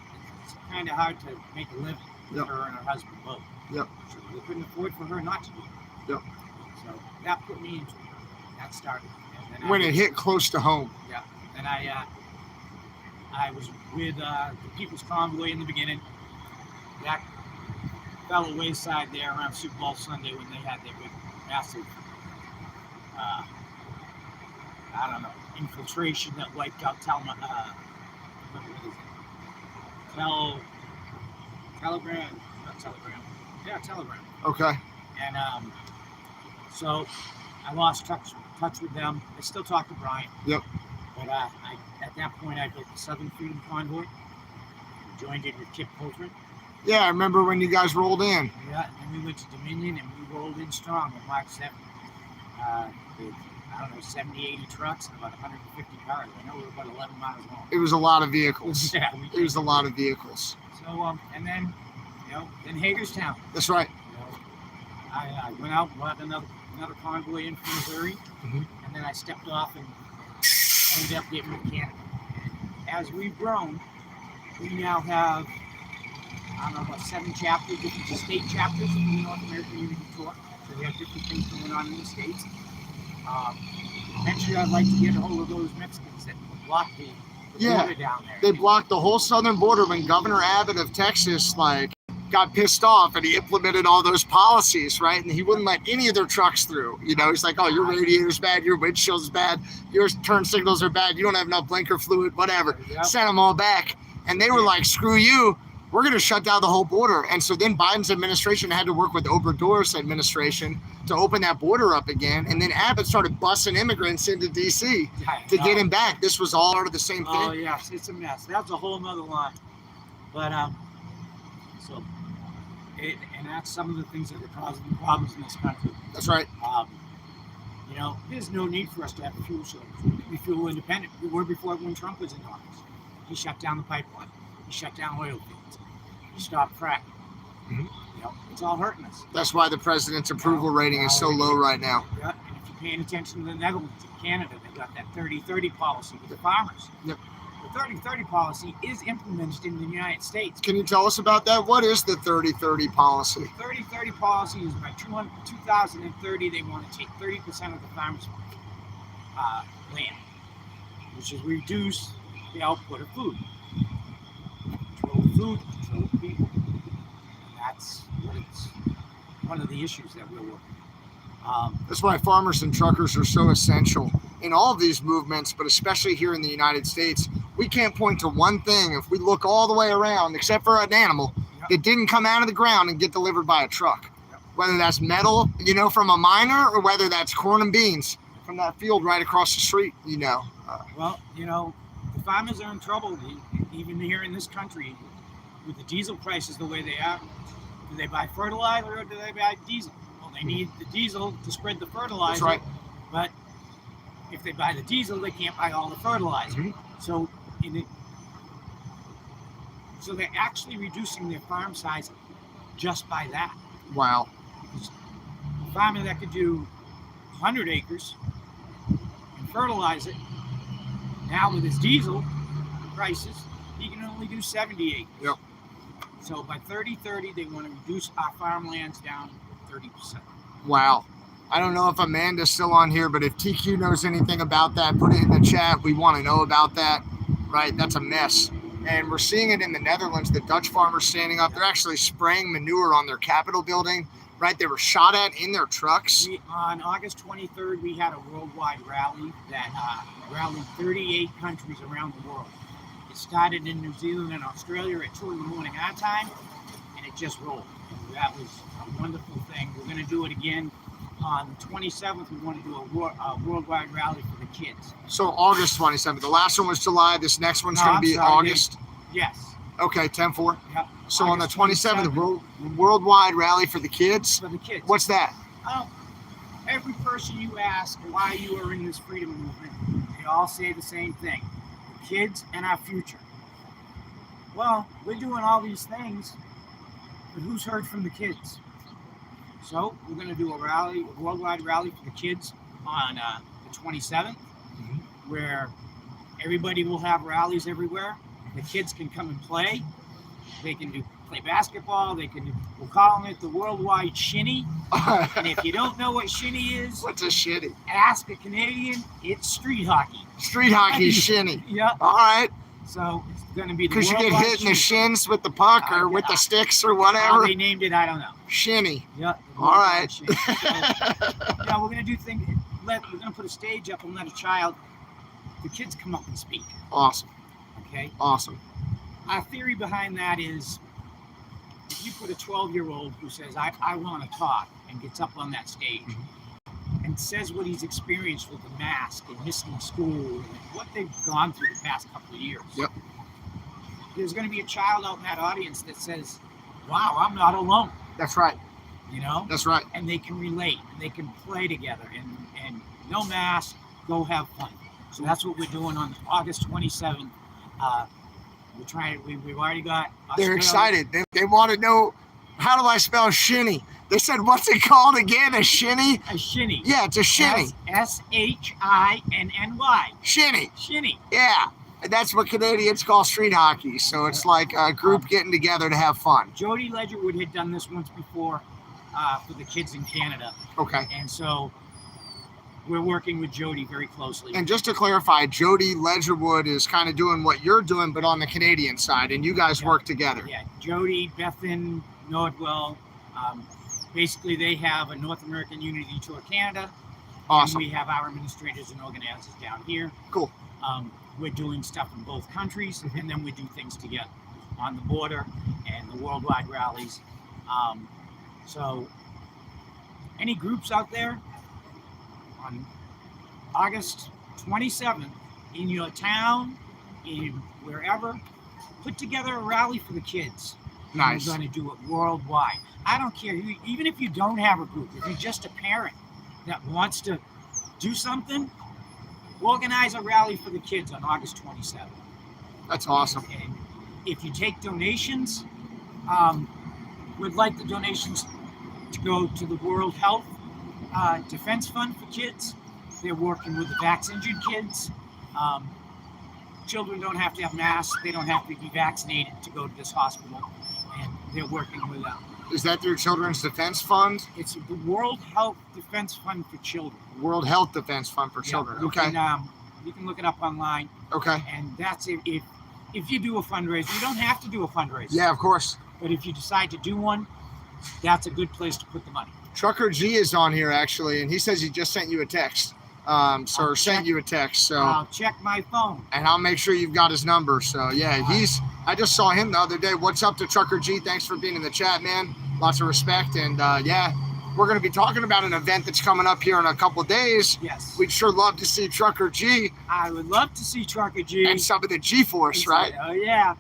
it's kind of hard to make a living with Yep. her and her husband both. Yep. So they couldn't afford for her not to do it. Yep. So that put me into it. That started. And then When it hit close to home. Yeah. And I was with the People's Convoy in the beginning. That fell a wayside there around Super Bowl Sunday when they had their big, massive, infiltration that wiped out Telegram. Yeah, Telegram. Okay. And so I lost touch with them. I still talk to Brian. Yep. But at that point, I built the Southern Freedom Convoy. Joined in with Kip Coulter. Yeah, I remember when you guys rolled in. Yeah, and then we went to Dominion and we rolled in strong on March 7th. With, 70, 80 trucks and about 150 cars. I know we were about 11 miles long. It was a lot of vehicles. Yeah, It was a lot of vehicles. So, and then, then Hagerstown. That's right. I went out and brought another convoy in from Missouri, Mhm. and then I stepped off and ended up getting with Canada. And as we've grown, we now have, about 7 chapters, different state chapters of the North American Unity Tour. So we have different things going on in the states. Eventually, I'd like to get a hold of those Mexicans that blocked the border down there. They blocked the whole southern border when Governor Abbott of Texas got pissed off and he implemented all those policies, right? And he wouldn't let any of their trucks through. He's like, oh, your radiator's bad, your windshield's bad, your turn signals are bad, you don't have enough blinker fluid, whatever. Yep. Sent them all back. And they were like, screw you, we're going to shut down the whole border. And so then Biden's administration had to work with Obrador's administration to open that border up again. And then Abbott started busing immigrants into D.C. to get him back. This was all part of the same thing. Oh, yes, it's a mess. That's a whole nother line. But, and that's some of the things that are causing the problems in this country. That's right. There's no need for us to have a fuel shortage. We can be fuel independent. We were before when Trump was in office. He shut down the pipeline. He shut down oil fields. He stopped fracking. Mm-hmm. It's all hurting us. That's why the president's approval rating is so low right now. Yeah, and if you're paying attention to the Netherlands and Canada, they got that 30-30 policy with the farmers. Yep. The 30-30 policy is implemented in the United States. Can you tell us about that? What is the 30-30 policy? The 30-30 policy is by 2030, they want to take 30% of the farmers' land, which is reduce the output of food. Control the food, control the people. And that's one of the issues that we're working on. That's why farmers and truckers are so essential in all of these movements, but especially here in the United States. We can't point to one thing if we look all the way around, except for an animal that didn't come out of the ground and get delivered by a truck. Whether that's metal, from a miner, or whether that's corn and beans from that field right across the street, the farmers are in trouble, even here in this country, with the diesel prices the way they are. Do they buy fertilizer or do they buy diesel? Well, they need the diesel to spread the fertilizer. That's right. But if they buy the diesel, they can't buy all the fertilizer. Mm-hmm. So they're actually reducing their farm size just by that. Wow. Because a farmer that could do 100 acres and fertilize it, now with his diesel prices, he can only do 70 acres. Yep. So by 30-30, they want to reduce our farmlands down 30%. Wow. I don't know if Amanda's still on here, but if TQ knows anything about that, put it in the chat. We want to know about that, right? That's a mess. And we're seeing it in the Netherlands. The Dutch farmers standing up. They're actually spraying manure on their Capitol building, right? They were shot at in their trucks. On August 23rd, we had a worldwide rally that rallied 38 countries around the world. It started in New Zealand and Australia at 2 in the morning our time, and it just rolled. And that was a wonderful thing. We're going to do it again. On the 27th, we want to do a worldwide rally for the kids. So August 27th. The last one was July. This next one's going to be August. Yes. Okay, 10-4. Yep. So August on the 27th, worldwide rally for the kids. For the kids. What's that? Every person you ask why you are in this freedom movement, they all say the same thing. The kids and our future. Well, we're doing all these things, but who's heard from the kids? So we're going to do a worldwide rally for the kids on the 27th, where everybody will have rallies everywhere. The kids can come and play. They can play basketball. We'll call it the worldwide shinny. And if you don't know what shinny is, what's a shinny? Ask a Canadian. It's street hockey. Street hockey shinny. Yep. All right. So it's going to be the because you get hit in the shins with the puck or with the sticks or whatever. How they named it, I don't know. Shinny. Yep. All right. So, we're going to do things. We're going to put a stage up and let the kids come up and speak. Awesome. Okay. Awesome. Our theory behind that is, if you put a 12-year-old who says, I want to talk, and gets up on that stage and says what he's experienced with the mask and missing school and what they've gone through the past couple of years. Yep. There's going to be a child out in that audience that says, wow, I'm not alone. That's right. That's right. And they can relate, and they can play together, and no mask, go have fun. So that's what we're doing on August 27th. We've already got Australia. They're excited. They want to know, how do I spell shinny? They said, what's it called again? A shinny? A shinny. Yeah, it's a shinny. SHINNY. Shinny. Shinny. Yeah. And that's what Canadians call street hockey. So it's like a group getting together to have fun. Jody Ledgerwood had done this once before for the kids in Canada. Okay. And so we're working with Jody very closely. And just to clarify, Jody Ledgerwood is kind of doing what you're doing, but on the Canadian side, and you guys work together. Yeah, Jody, Bethan, Nordwell, basically they have a North American Unity Tour Canada. Awesome. And we have our administrators and organizers down here. Cool. We're doing stuff in both countries, and then we do things together on the border and the worldwide rallies. So any groups out there on August 27th in your town, in wherever, put together a rally for the kids. Nice. We're going to do it worldwide. I don't care, even if you don't have a group, if you're just a parent that wants to do something, organize a rally for the kids on August 27th. That's awesome. And if you take donations, we'd like the donations to go to the World Health Defense Fund for kids. They're working with the vaccine-injured kids. Children don't have to have masks. They don't have to be vaccinated to go to this hospital. And they're working with them. Is that through Children's Defense Fund? It's the World Health Defense Fund for Children. World Health Defense Fund for Children. You Okay. You can look it up online. Okay. And that's if you do a fundraiser. You don't have to do a fundraiser. Yeah, of course. But if you decide to do one, that's a good place to put the money. Trucker G is on here actually, and he says he just sent you a text. Sent you a text. So I'll check my phone. And I'll make sure you've got his number. So yeah, I just saw him the other day. What's up to Trucker G? Thanks for being in the chat, man. Lots of respect. And yeah, we're going to be talking about an event that's coming up here in a couple days. Yes. We'd sure love to see Trucker G. I would love to see Trucker G. And some of the G-Force, right? Oh, yeah.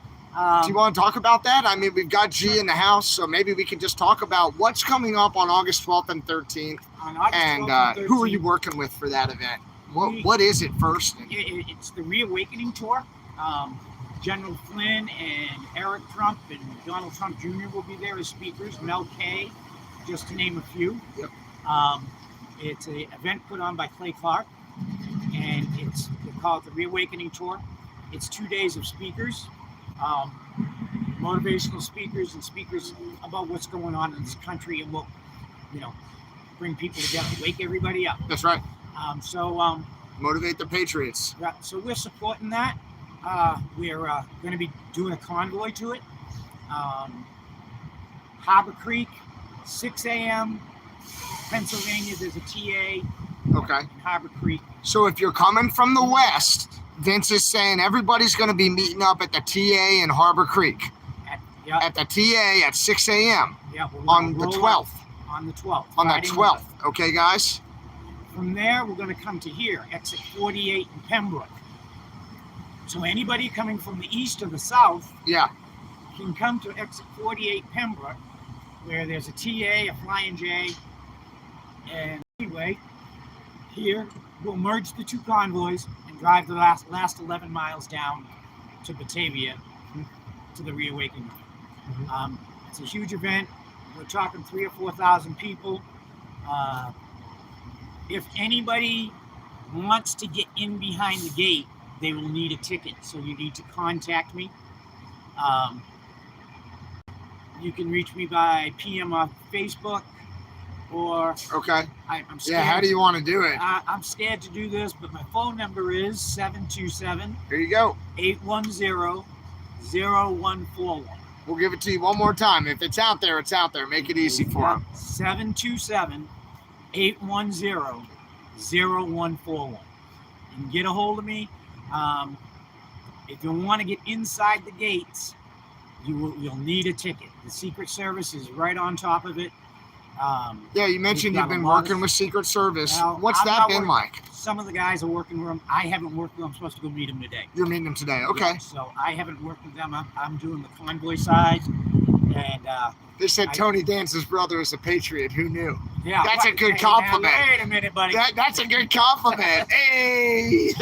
Do you want to talk about that? I mean, we've got G in the house, so maybe we can just talk about what's coming up on August 12th and 13th. On August 12th and 13th. Who are you working with for that event? What is it first? It's the Reawakening Tour. General Flynn and Eric Trump and Donald Trump Jr. will be there as speakers. Mel K, just to name a few. Yep. It's an event put on by Clay Clark, and they call it the Reawakening Tour. It's 2 days of speakers, motivational speakers and speakers about what's going on in this country and what, bring people together, wake everybody up. That's right. Motivate the Patriots. Yeah, so we're supporting that. We're going to be doing a convoy to it. Harbor Creek, 6 a.m. Pennsylvania, there's a TA. Okay. In Harbor Creek. So if you're coming from the west, Vince is saying everybody's going to be meeting up at the TA in Harbor Creek. At the TA at 6 a.m. Yeah, on the 12th. On the 12th. On the 12th. Okay, guys? From there, we're going to come to here, exit 48 in Pembroke. So anybody coming from the east or the south can come to exit 48 Pembroke, where there's a TA, a Flying J. And anyway, here we'll merge the two convoys and drive the last 11 miles down to Batavia to the Reawakening. It's a huge event. We're talking 3,000 or 4,000 people. If anybody wants to get in behind the gate, they will need a ticket. So you need to contact me. You can reach me by PM on Facebook or... Okay. I'm scared. Yeah, how do you want to do it? I'm scared to do this, but my phone number is 727... Here you go. 810-0141. We'll give it to you one more time. If it's out there, it's out there. Make it easy for them. 727-810-0141. You can get a hold of me. If you want to get inside the gates, you'll need a ticket. The Secret Service is right on top of it. Yeah, you mentioned you've been working with Secret Service. Well, What's that been like? Some of the guys are working with them. I haven't worked with them. I'm supposed to go meet them today. You're meeting them today. Okay. Yeah, so I haven't worked with them. I'm doing the convoy side. And they said Tony Dance's brother is a patriot. Who knew? Yeah, that's a good compliment. Wait a minute, buddy. That's a good compliment. Hey.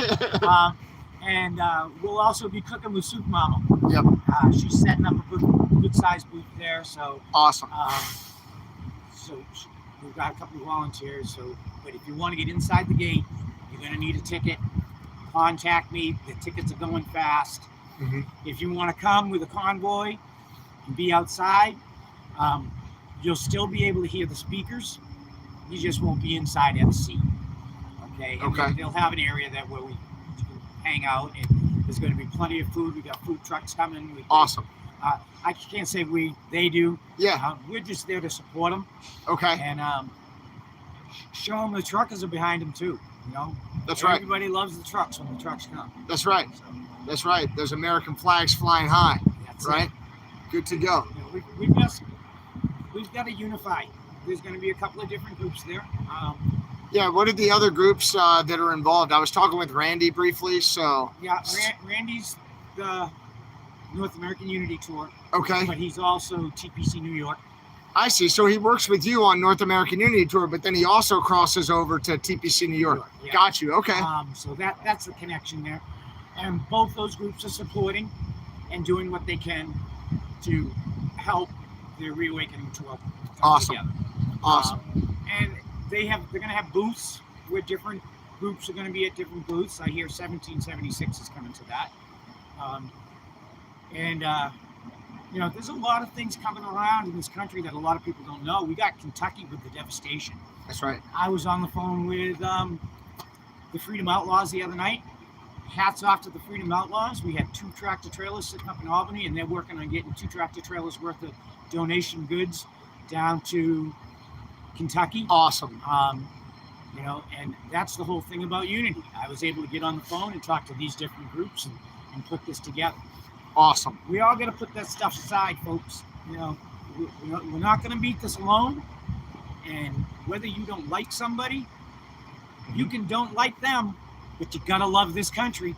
And we'll also be cooking with Soup Mama. Yep. She's setting up a good size booth there. So awesome. So we've got a couple of volunteers. But if you want to get inside the gate, you're going to need a ticket. Contact me. The tickets are going fast. Mm-hmm. If you want to come with a convoy and be outside, you'll still be able to hear the speakers. You just won't be inside at a seat. Okay. And Okay. they'll have an area that where we can hang out, and there's going to be plenty of food. We got food trucks coming. Awesome. I can't say they do. Yeah. We're just there to support them Okay. and show them the truckers are behind them too. You know. That's right. Everybody loves the trucks when the trucks come. That's right. So, That's right. There's American flags flying high. that's Right. it. Good to go. You know, we've got to unify. There's going to be a couple of different groups there. Yeah. What are the other groups that are involved? I was talking with Randy briefly. So. Yeah, Randy's the North American Unity Tour, Okay. but he's also TPC New York. I see. So he works with you on North American Unity Tour, but then he also crosses over to TPC New York. Yeah. Got you. Okay. So that's the connection there, and both those groups are supporting and doing what they can to help the Reawakening Tour come Awesome. together. Awesome. And they're going to have booths where different groups are going to be at different booths. I hear 1776 is coming to that. You know, there's a lot of things coming around in this country that a lot of people don't know. We got Kentucky with the devastation. That's right. I was on the phone with the Freedom Outlaws the other night. Hats off to the Freedom Outlaws. We had 2 tractor trailers sitting up in Albany, and they're working on getting 2 tractor trailers worth of donation goods down to Kentucky. Awesome. You know, and that's the whole thing about unity. I was able to get on the phone and talk to these different groups and put this together. Awesome. We all got to put that stuff aside, folks. You know, we're not going to beat this alone. And whether you don't like somebody, you can don't like them, but you got to love this country.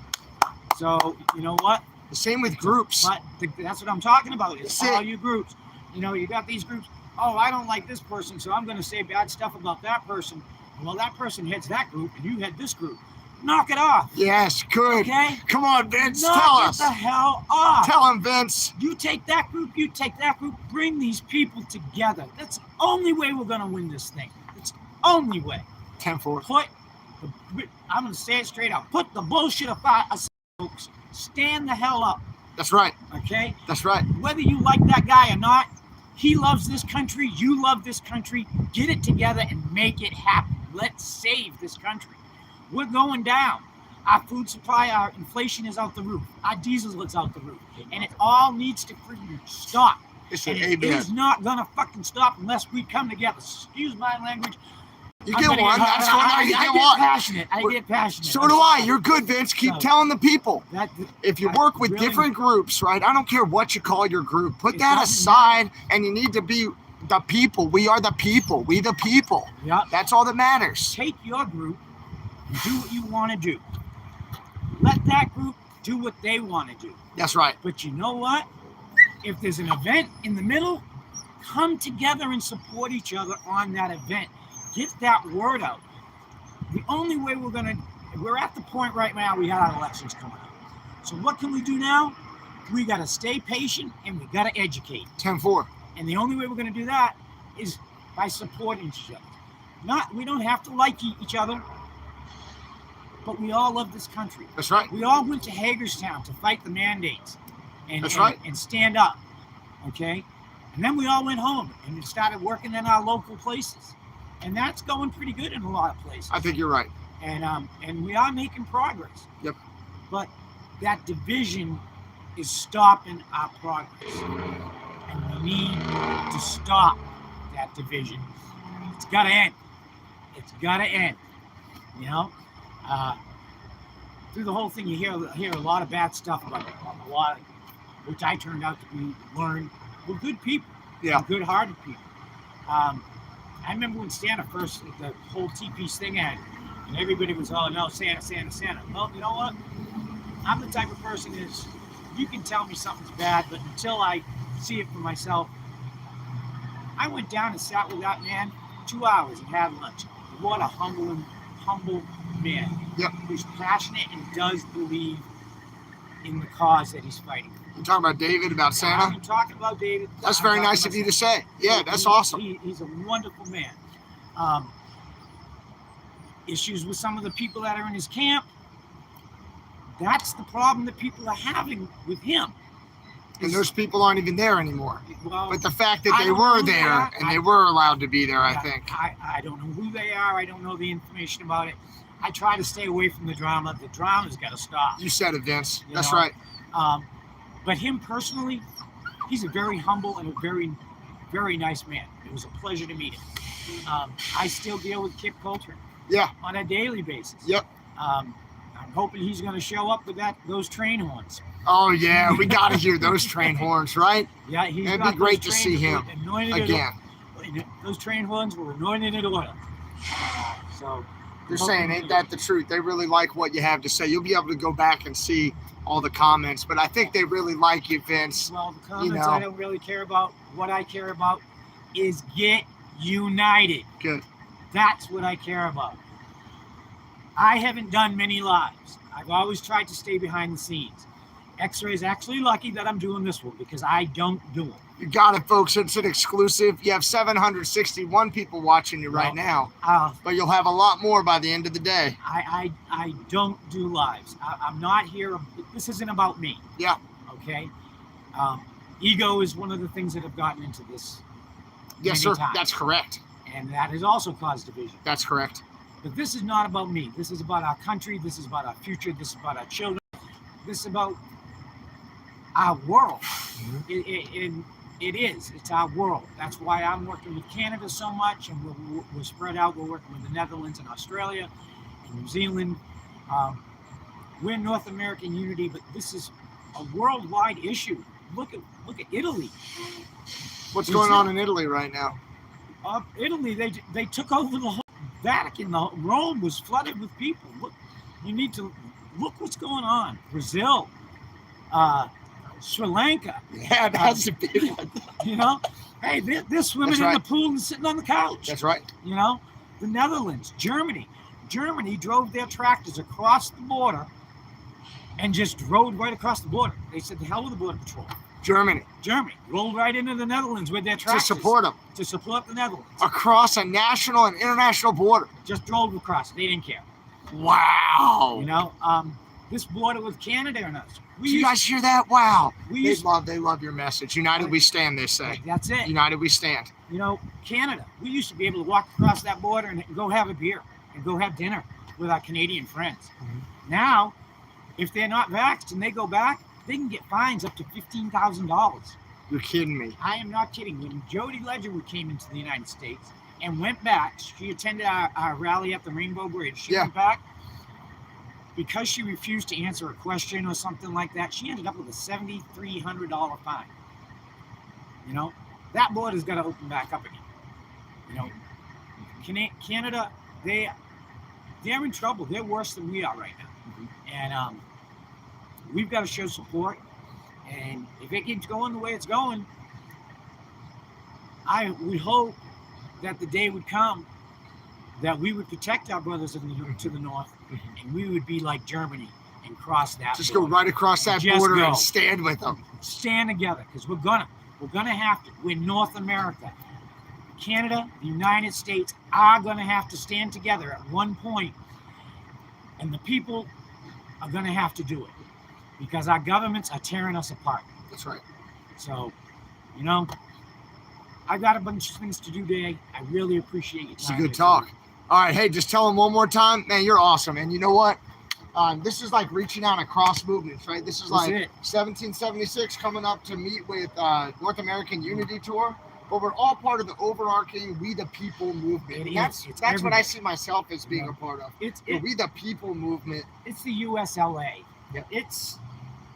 So, you know what? The same with groups. But that's what I'm talking about. It's That's it. all you groups. You know, you got these groups. Oh, I don't like this person, so I'm going to say bad stuff about that person. Well, that person heads that group, and you head this group. Knock it off. Yes. Good. Okay? Come on, Vince. Knock Tell it us. the hell off. Tell him, Vince. You take that group, you take that group, bring these people together. That's the only way we're going to win this thing. It's the only way. 10-4. I'm going to say it straight out. Put the bullshit aside, folks. Stand the hell up, That's right. okay? That's right. Whether you like that guy or not, he loves this country, you love this country. Get it together and make it happen. Let's save this country. We're going down. Our food supply, our inflation is out the roof. Our diesel is out the roof. And it all needs to freaking stop. It's And an it amen. is not going to fucking stop unless we come together. Excuse my language. You I'm get gonna one. That's fine. I You get get one. passionate. I get passionate. So do I. You're good, Vince. Keep So- telling the people. That, If you I work with really- different groups, right? I don't care what you call your group. Put It that doesn't aside, and you need to be the people. We are the people. We the people. yeah, That's all that matters. take your group and do what you want to do. Let that group do what they want to do. That's right. But you know what? If there's an event in the middle, come together and support each other on that event. Get that word out. The only way we're at the point right now, we had our elections coming up. So what can we do now? We got to stay patient and we got to educate. 10-4. And the only way we're going to do that is by supporting each other. We don't have to like each other, but we all love this country. That's right. We all went to Hagerstown to fight the mandates That's right. and stand up, okay? And then we all went home and started working in our local places. And that's going pretty good in a lot of places. I think you're right. And we are making progress. Yep. But that division is stopping our progress. And we need to stop that division. It's got to end. It's got to end. You know? Through the whole thing, you hear a lot of bad stuff about a lot of, which I turned out to be learned. We're good people. Yeah. We're good-hearted people. I remember when Santa first, the whole TP thing had, and everybody was, oh no, Santa, Santa, Santa. Well, you know what? I'm the type of person is, you can tell me something's bad, but until I see it for myself, I went down and sat with that man 2 hours and had lunch. What a humble man. Yep. Who's passionate and does believe in the cause that he's fighting. You're talking about David, about Santa? I'm talking about David. That's I'm very talking nice about of you to Santa. say. Yeah, that's He- awesome. He's a wonderful man. Issues with some of the people that are in his camp. That's the problem that people are having with him. And those people aren't even there anymore. Well, But the fact that I they don't know were who they there are. and they were allowed to be there, I think. I don't know who they are. I don't know the information about it. I try to stay away from the drama. The drama's got to stop. You said it, Vince. You That's know? right. But him personally, he's a very humble and a very, very nice man. It was a pleasure to meet him. I still deal with Kip Coulter. Yeah. On a daily basis. Yep. I'm hoping he's going to show up with those train horns. Oh yeah, we got to hear those train horns, right? Yeah, he's It'd got be great those to see him again. Those train horns were anointed in oil. So They're saying, ain't that the truth? They really like what you have to say. You'll be able to go back and see all the comments, but I think they really like you, Vince. Well, the comments I don't really care about. What I care about is get united. Good. That's what I care about. I haven't done many lives. I've always tried to stay behind the scenes. X-Ray is actually lucky that I'm doing this one because I don't do it. You got it, folks. It's an exclusive. You have 761 people watching you right now, but you'll have a lot more by the end of the day. I don't do lives. I'm not here. This isn't about me. Yeah. Okay. Ego is one of the things that have gotten into this. Yes, sir. Times. That's correct. And that has also caused division. That's correct. But this is not about me. This is about our country. This is about our future. This is about our children. This is about our world. It is. It's our world. That's why I'm working with Canada so much, and we're spread out. We're working with the Netherlands and Australia and New Zealand. We're North American unity, but this is a worldwide issue. Look at Italy. What's going on in Italy right now? Italy, they took over the whole Vatican. Rome was flooded with people. Look, you need to look what's going on. Brazil, Sri Lanka. Yeah, that's a big one. You know, hey, they're swimming in the pool and sitting on the couch. That's right. You know, the Netherlands, Germany. Germany drove their tractors across the border and just rode right across the border. They said, the hell with the Border Patrol. Germany rolled right into the Netherlands with their tractors. To support them. To support the Netherlands. Across a national and international border. Just drove across. They didn't care. Wow. You know, this border with Canada and us. Do you guys hear that? Wow. They love your message. United we stand, they say. That's it. United we stand. You know, Canada. We used to be able to walk across that border and go have a beer and go have dinner with our Canadian friends. Mm-hmm. Now, if they're not vaxxed and they go back, they can get fines up to $15,000. You're kidding me. I am not kidding. When Jody Ledgerwood came into the United States and went back, she attended our rally at the Rainbow Bridge. She went back. Because she refused to answer a question or something like that, she ended up with a $7,300 fine. You know, that border's got to open back up again. You know, Canada, they're in trouble. They're worse than we are right now. Mm-hmm. And we've got to show support. And if it keeps going the way it's going, I would hope that the day would come that we would protect our brothers to the north, and we would be like Germany and cross that Just border. go right across that border and stand with them. Stand together, because we're gonna have to. We're North America. Canada, the United States are gonna have to stand together at one point, and the people are gonna have to do it, because our governments are tearing us apart. That's right. So, you know, I got a bunch of things to do today. I really appreciate your time. It's a good talk. All right, hey, just tell them one more time, man, you're awesome. And you know what? This is like reaching out across movements, right? This is like 1776 coming up to meet with North American Unity Tour, but we're all part of the overarching We the People movement. That's what I see myself as being a part of. It's the We the People movement. It's the USLA. Yep. It's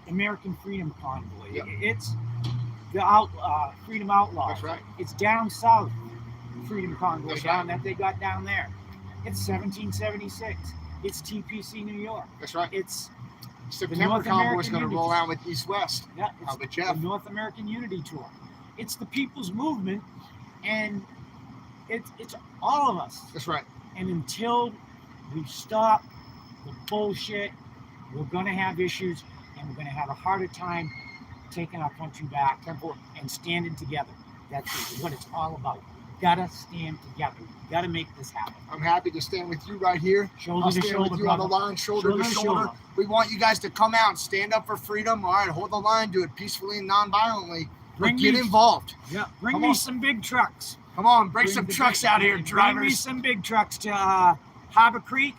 American Freedom Convoy. Yep. It's the Freedom Outlaws. That's right. It's down south Freedom Convoy That's down right. that they got down there. It's 1776. It's TPC New York. That's right. It's September Convoy is going to roll out with East West. Yeah, it's with Jeff. the North American Unity Tour. It's the people's movement, and it's all of us. That's right. And until we stop the bullshit, we're going to have issues, and we're going to have a harder time taking our country back and standing together. That's what it's all about. Gotta stand together. Gotta make this happen. I'm happy to stand with you right here. Shoulder to shoulder, with you on the line, shoulder to shoulder. We want you guys to come out and stand up for freedom. All right, hold the line, do it peacefully and non-violently. Get involved. Yeah, bring me some big trucks. Come on, bring some trucks out here, drivers. Bring me some big trucks to Harbor Creek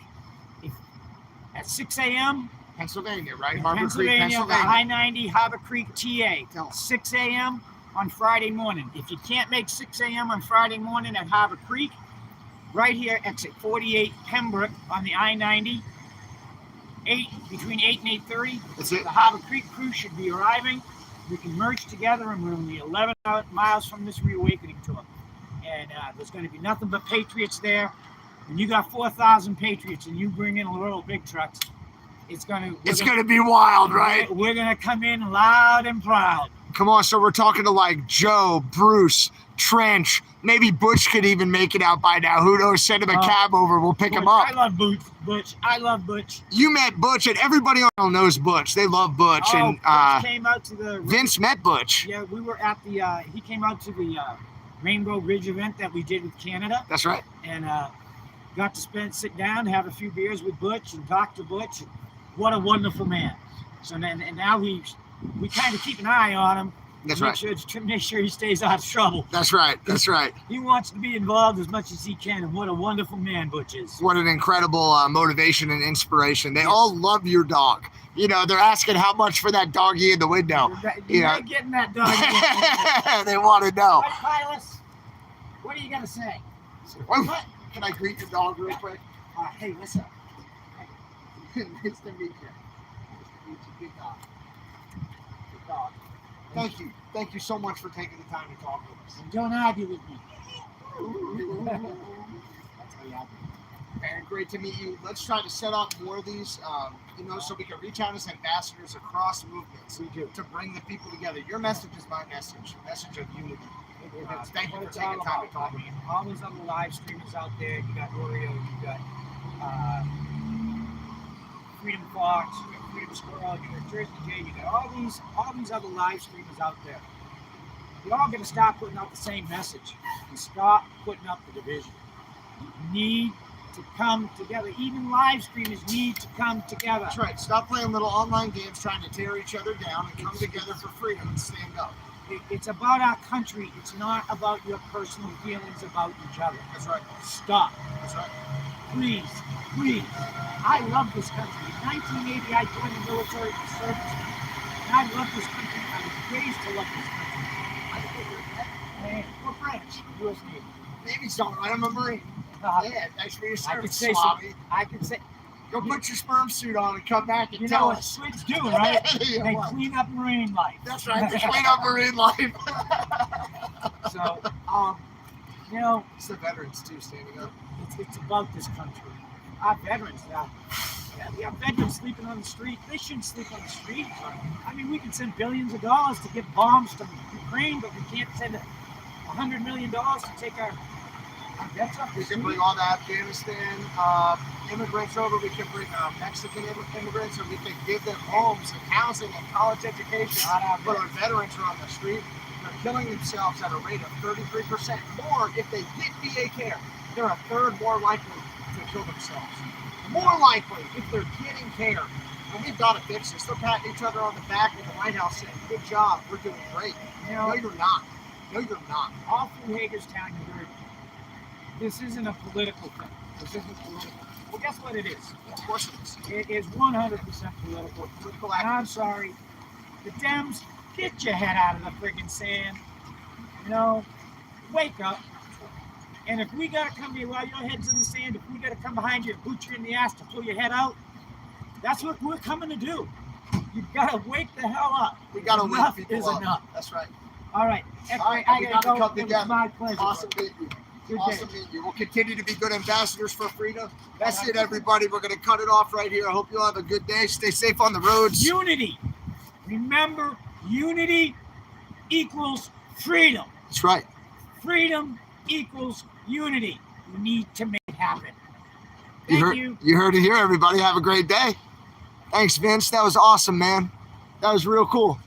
at 6 a.m. Pennsylvania, right? in Harbor Creek, Pennsylvania, the Pennsylvania. I-90 Harbor Creek, TA. Tell us. 6 a.m. on Friday morning. If you can't make 6 a.m. on Friday morning at Harbor Creek, right here, exit 48 Pembroke on the I-90, between 8 and 8:30, That's it. the Harbor Creek crew should be arriving. We can merge together, and we're only 11 miles from this Reawakening Tour. And there's going to be nothing but patriots there. When you got 4,000 patriots and you bring in a little big trucks, it's going to be wild, right? We're going to come in loud and proud. Come on, so we're talking to like Joe, Bruce, Trench. Maybe Butch could even make it out by now. Who knows? Send him a cab over. We'll pick him up. I love Butch. I love Butch. You met Butch, and everybody on knows Butch. They love Butch. And Butch came out to the Vince met Butch. Yeah, we were at the. He came out to the Rainbow Bridge event that we did with Canada. That's right. And got to sit down, have a few beers with Butch, and talk to Butch. And what a wonderful man. So then, and now we kind of keep an eye on him. That's make right. Sure, to make sure he stays out of trouble. That's right. That's right. He wants to be involved as much as he can, and what a wonderful man Butch is. What an incredible motivation and inspiration. They all love your dog. You know, they're asking how much for that doggy in the window. You're not getting that dog. They want to know. Right, Silas? What are you going to say? What? Can I greet your dog real quick? Hey, what's up? Nice to meet you. Nice to meet you. Good dog. Good dog. Thank you. Thank you so much for taking the time to talk with us. And don't argue with me. That's how you have Aaron, great to meet you. Let's try to set up more of these, so we can reach out as ambassadors across movements to bring the people together. Your message is my message, a message of unity. Thank you for taking time to talk with me. All those other live streamers out there, you got Oreo, you got Freedom Fox, you got Freedom Squirrel, you got Jersey J, you got all these other live streamers out there. You're all going to stop putting out the same message and stop putting up the division. You need to come together. Even live streamers need to come together. That's right. Stop playing little online games trying to tear each other down and come together for freedom and stand up. It's about our country. It's not about your personal feelings about each other. That's right. Stop. That's right. Please. I love this country. In 1980, I joined the military service. And I love this country. I was raised to love this country. What branch? U.S. Navy. Navy's all right. I'm a Marine. Yeah, thanks for your service, I could say. Go put your sperm suit on and come back and You tell know what us. Swids do, right? Yeah, They well, clean up marine life. That's right. They clean up marine life. So, It's the veterans too standing up. it's about this country. Our veterans, we have veterans sleeping on the street. They shouldn't sleep on the street. I mean, we can send billions of dollars to get bombs to Ukraine, but we can't send $100 million to take our vets up. We can bring all the Afghanistan immigrants over. We can bring Mexican immigrants, and we can give them homes and housing and college education. But our veterans are on the street. They're killing themselves at a rate of 33% more. If they get VA care, they're a third more likely to kill themselves. More likely if they're getting care. And we've got to fix this. They're patting each other on the back in the White House saying, "Good job, we're doing great." No, you're not. No, you're not. All through Hagerstown, you heard, this isn't a political thing. This isn't political. Well, guess what it is? Of course it is. It is 100% political. Political And I'm activism. sorry. The Dems, get your head out of the friggin' sand. Wake up. And if we gotta come here while your head's in the sand, if we gotta come behind you and boot you in the ass to pull your head out, that's what we're coming to do. You've gotta wake the hell up. We got to Enough wake people is up. enough. That's right. All right. All right, I we gotta gotta go. come It was together. my pleasure. Awesome meeting you. Good Awesome day. meeting you. We'll continue to be good ambassadors for freedom. That's it, everybody. We're going to cut it off right here. I hope you all have a good day. Stay safe on the roads. Unity. Remember, unity equals freedom. That's right. Freedom equals unity. We need to make it happen. You Thank heard, you. you heard it here, everybody. Have a great day. Thanks, Vince. That was awesome, man. That was real cool.